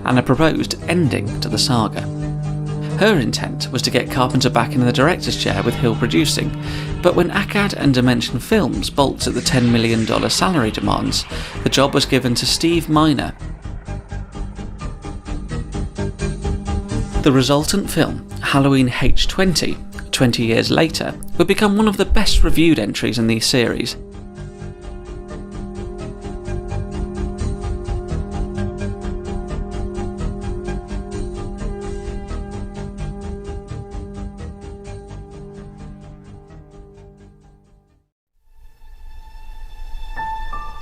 and a proposed ending to the saga. Her intent was to get Carpenter back in the director's chair with Hill producing, but when Akkad and Dimension Films balked at the $10 million salary demands, the job was given to Steve Miner. The resultant film, Halloween H20, 20 years later, would become one of the best reviewed entries in the series.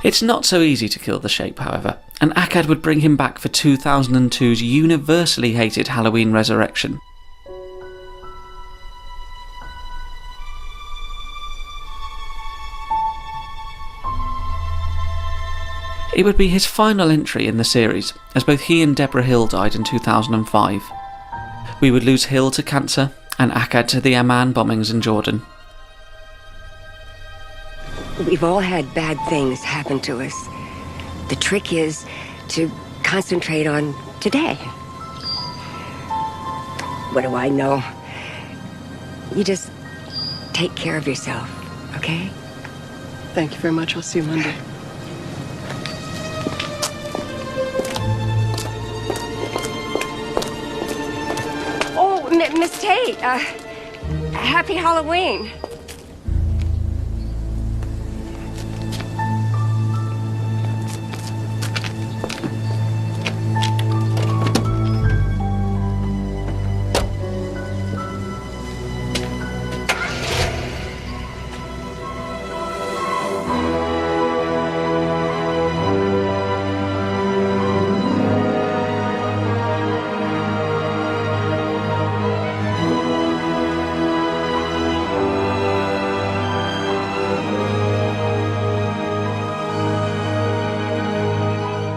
It's not so easy to kill the Shape, however, and Akkad would bring him back for 2002's universally hated Halloween Resurrection. It would be his final entry in the series, as both he and Deborah Hill died in 2005. We would lose Hill to cancer, and Akkad to the Amman bombings in Jordan. We've all had bad things happen to us. The trick is to concentrate on today. What do I know? You just take care of yourself, okay? Thank you very much. I'll see you Monday. Oh, Miss Tate, happy Halloween.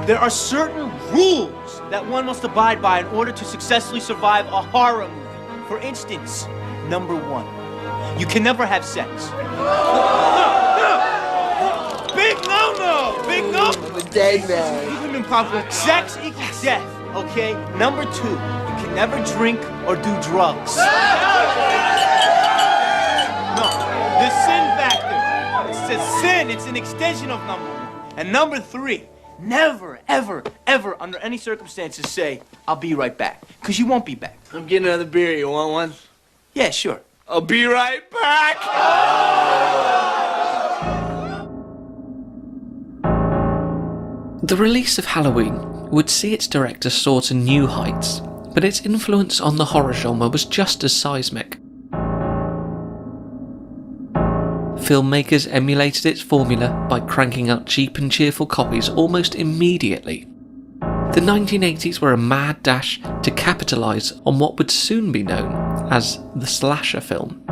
There are certain rules that one must abide by in order to successfully survive a horror movie. For instance, number 1, you can never have sex. Big no-no! Big no! Dead man. Even in popular, sex equals death, okay? Number 2, you can never drink or do drugs. No, the sin factor. It says sin, it's an extension of number 1. And number 3, never, ever, ever, under any circumstances say, I'll be right back. Because you won't be back. I'm getting another beer. You want one? Yeah, sure. I'll be right back. The release of Halloween would see its director soar to new heights, but its influence on the horror genre was just as seismic. Filmmakers emulated its formula by cranking out cheap and cheerful copies almost immediately. The 1980s were a mad dash to capitalise on what would soon be known as the slasher film.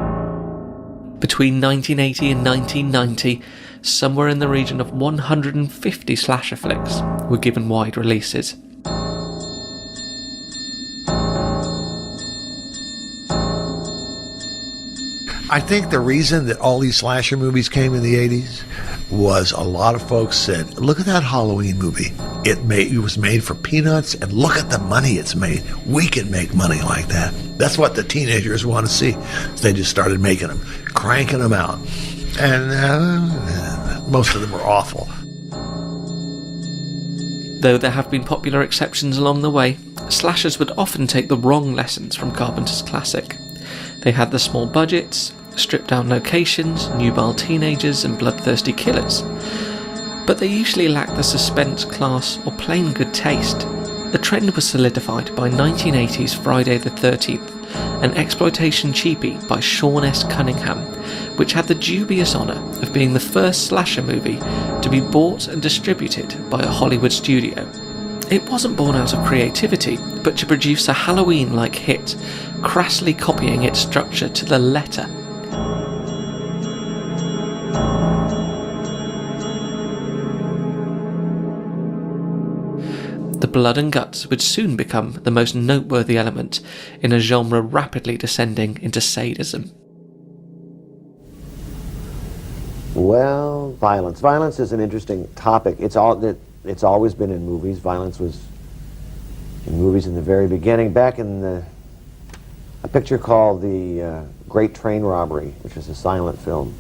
Between 1980 and 1990, somewhere in the region of 150 slasher flicks were given wide releases. I think the reason that all these slasher movies came in the 80s was a lot of folks said, look at that Halloween movie. It was made for peanuts, and look at the money it's made. We can make money like that. That's what the teenagers want to see. So they just started making them, cranking them out. And most of them were awful. Though there have been popular exceptions along the way, slashers would often take the wrong lessons from Carpenter's classic. They had the small budgets, stripped-down locations, nubile teenagers and bloodthirsty killers. But they usually lacked the suspense, class or plain good taste. The trend was solidified by 1980's Friday the 13th, an exploitation cheapie by Sean S. Cunningham, which had the dubious honour of being the first slasher movie to be bought and distributed by a Hollywood studio. It wasn't born out of creativity, but to produce a Halloween-like hit, crassly copying its structure to the letter. The blood and guts would soon become the most noteworthy element in a genre rapidly descending into sadism. Well, violence. Violence is an interesting topic. It's always been in movies. Violence was in movies in the very beginning. Back in the a picture called The Great Train Robbery, which is a silent film.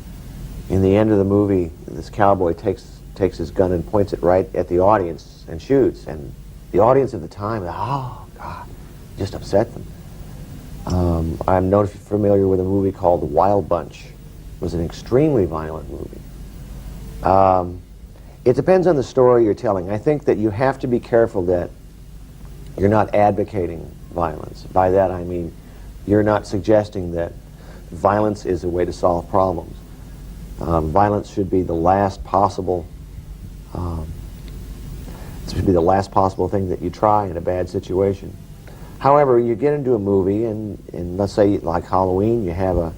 In the end of the movie, this cowboy takes his gun and points it right at the audience and shoots. And the audience at the time, oh, God, just upset them. I'm not familiar with a movie called The Wild Bunch. It was an extremely violent movie. It depends on the story you're telling. I think that you have to be careful that you're not advocating violence. By that I mean you're not suggesting that violence is a way to solve problems. Violence should be the last possible thing that you try in a bad situation. However, you get into a movie and let's say like Halloween, you have a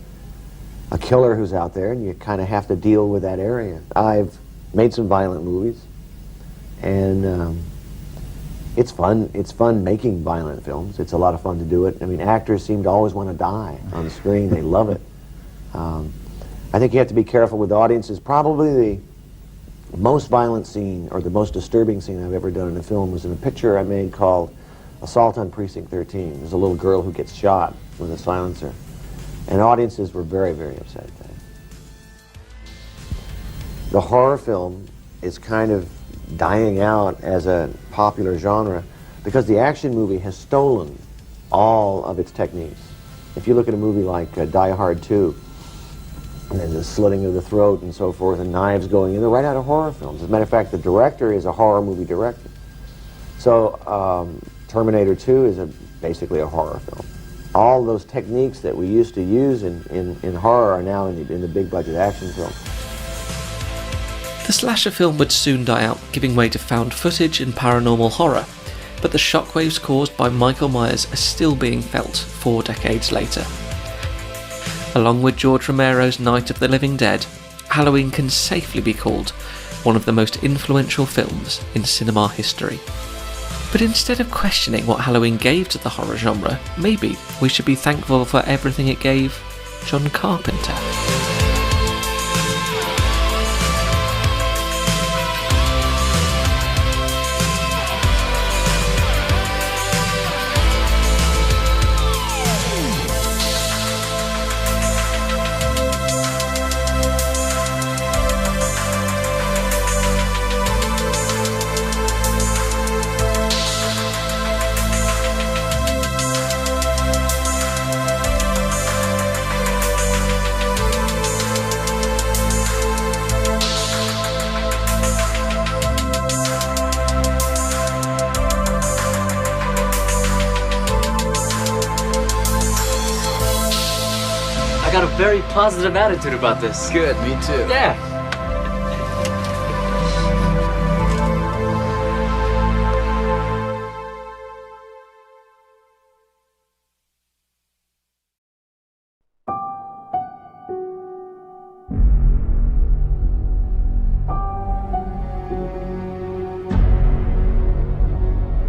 killer who's out there and you kind of have to deal with that area. I've made some violent movies and it's fun making violent films. It's a lot of fun to do it. I mean, actors seem to always want to die on the screen. They love it. I think you have to be careful with audiences. Probably the most violent scene or the most disturbing scene I've ever done in a film was in a picture I made called Assault on Precinct 13. There's a little girl who gets shot with a silencer. And audiences were very, very upset at that. The horror film is kind of dying out as a popular genre because the action movie has stolen all of its techniques. If you look at a movie like Die Hard 2, and then the slitting of the throat and so forth, and knives going in, they're right out of horror films. As a matter of fact, the director is a horror movie director. So Terminator 2 is basically a horror film. All those techniques that we used to use in horror are now in the big budget action film. The slasher film would soon die out, giving way to found footage and paranormal horror, but the shockwaves caused by Michael Myers are still being felt 4 decades later. Along with George Romero's Night of the Living Dead, Halloween can safely be called one of the most influential films in cinema history. But instead of questioning what Halloween gave to the horror genre, maybe we should be thankful for everything it gave John Carpenter. I got a very positive attitude about this. Good, me too. Yeah.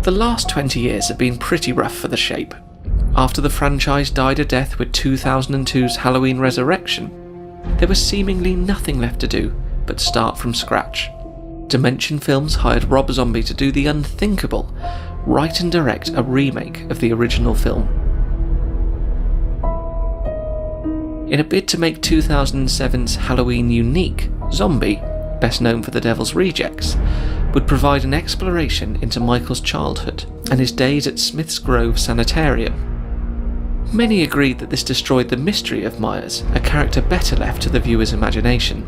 The last 20 years have been pretty rough for The Shape. After the franchise died a death with 2002's Halloween Resurrection, there was seemingly nothing left to do but start from scratch. Dimension Films hired Rob Zombie to do the unthinkable, write and direct a remake of the original film. In a bid to make 2007's Halloween unique, Zombie, best known for The Devil's Rejects, would provide an exploration into Michael's childhood and his days at Smith's Grove Sanitarium. Many agreed that this destroyed the mystery of Myers, a character better left to the viewer's imagination.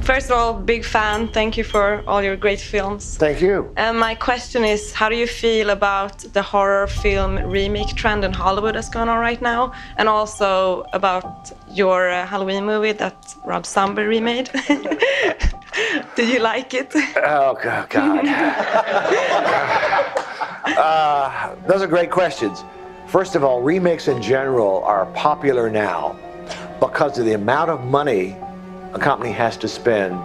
First of all, big fan. Thank you for all your great films. Thank you. My question is, how do you feel about the horror film remake trend in Hollywood that's going on right now? And also about your Halloween movie that Rob Zombie remade. Did you like it? Oh, God. Those are great questions. First of all, remakes in general are popular now because of the amount of money a company has to spend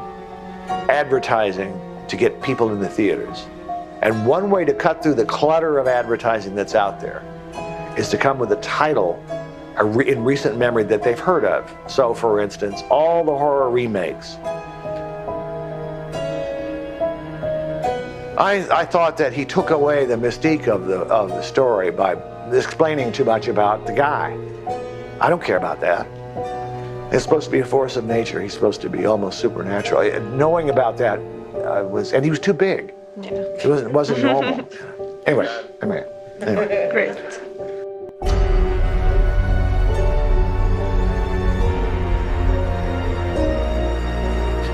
advertising to get people in the theaters. And one way to cut through the clutter of advertising that's out there is to come with a title in recent memory that they've heard of. So, for instance, all the horror remakes. I thought that he took away the mystique of the story by explaining too much about the guy. I don't care about that. It's supposed to be a force of nature. He's supposed to be almost supernatural. Knowing about that and he was too big. Yeah. It wasn't normal. Anyway. Great.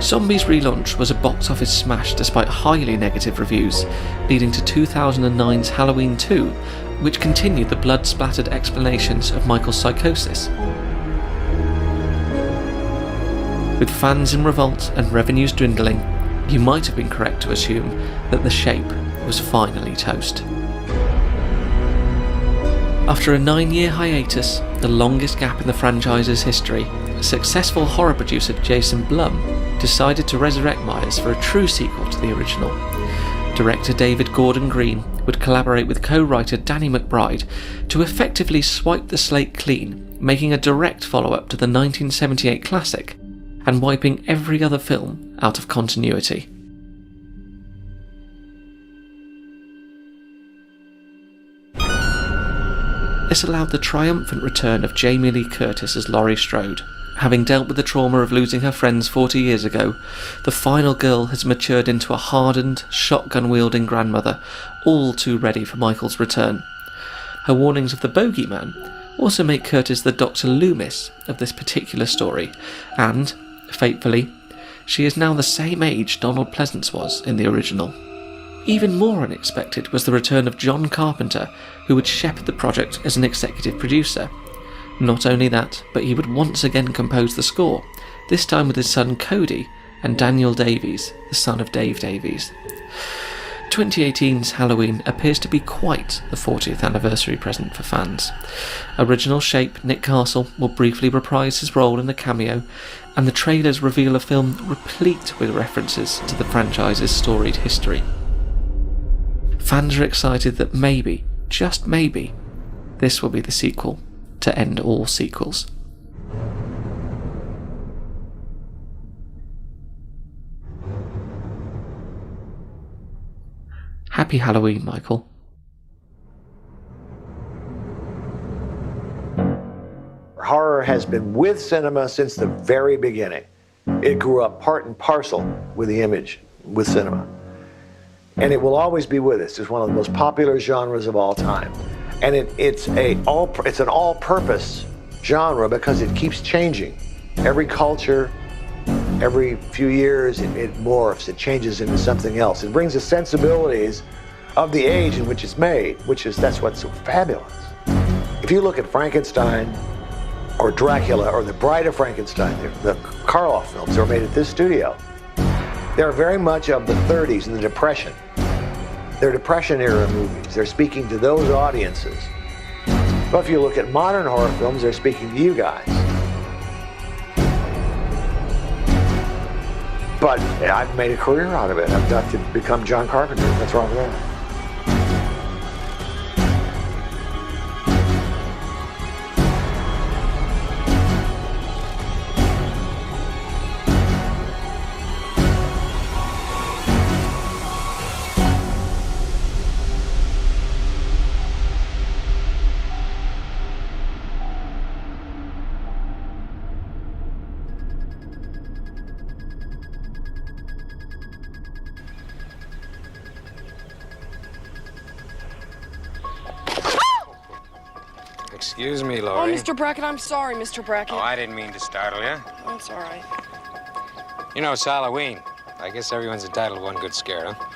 Zombies' relaunch was a box office smash despite highly negative reviews, leading to 2009's Halloween 2, which continued the blood-splattered explanations of Michael's psychosis. With fans in revolt and revenues dwindling, you might have been correct to assume that The Shape was finally toast. After a 9-year hiatus, the longest gap in the franchise's history, successful horror producer Jason Blum decided to resurrect Myers for a true sequel to the original. Director David Gordon Green would collaborate with co-writer Danny McBride to effectively swipe the slate clean, making a direct follow-up to the 1978 classic and wiping every other film out of continuity. This allowed the triumphant return of Jamie Lee Curtis as Laurie Strode. Having dealt with the trauma of losing her friends 40 years ago, the final girl has matured into a hardened, shotgun-wielding grandmother, all too ready for Michael's return. Her warnings of the bogeyman also make Curtis the Dr. Loomis of this particular story, and, fatefully, she is now the same age Donald Pleasance was in the original. Even more unexpected was the return of John Carpenter, who would shepherd the project as an executive producer. Not only that, but he would once again compose the score, this time with his son Cody and Daniel Davies, the son of Dave Davies. 2018's Halloween appears to be quite the 40th anniversary present for fans. Original Shape Nick Castle will briefly reprise his role in a cameo, and the trailers reveal a film replete with references to the franchise's storied history. Fans are excited that maybe, just maybe, this will be the sequel to end all sequels. Happy Halloween, Michael. Horror has been with cinema since the very beginning. It grew up part and parcel with the image, with cinema. And it will always be with us. It's one of the most popular genres of all time. And it's an all-purpose genre because it keeps changing. Every culture, every few years, it morphs, it changes into something else. It brings the sensibilities of the age in which it's made, that's what's so fabulous. If you look at Frankenstein or Dracula or The Bride of Frankenstein, the Karloff films that were made at this studio, they're very much of the 30s and the Depression. They're Depression-era movies. They're speaking to those audiences. But if you look at modern horror films, they're speaking to you guys. But I've made a career out of it. I've got to become John Carpenter. What's wrong with that? Excuse me, Laurie. Oh, Mr. Brackett, I'm sorry, Mr. Brackett. Oh, I didn't mean to startle you. That's all right. You know, it's Halloween. I guess everyone's entitled to one good scare, huh?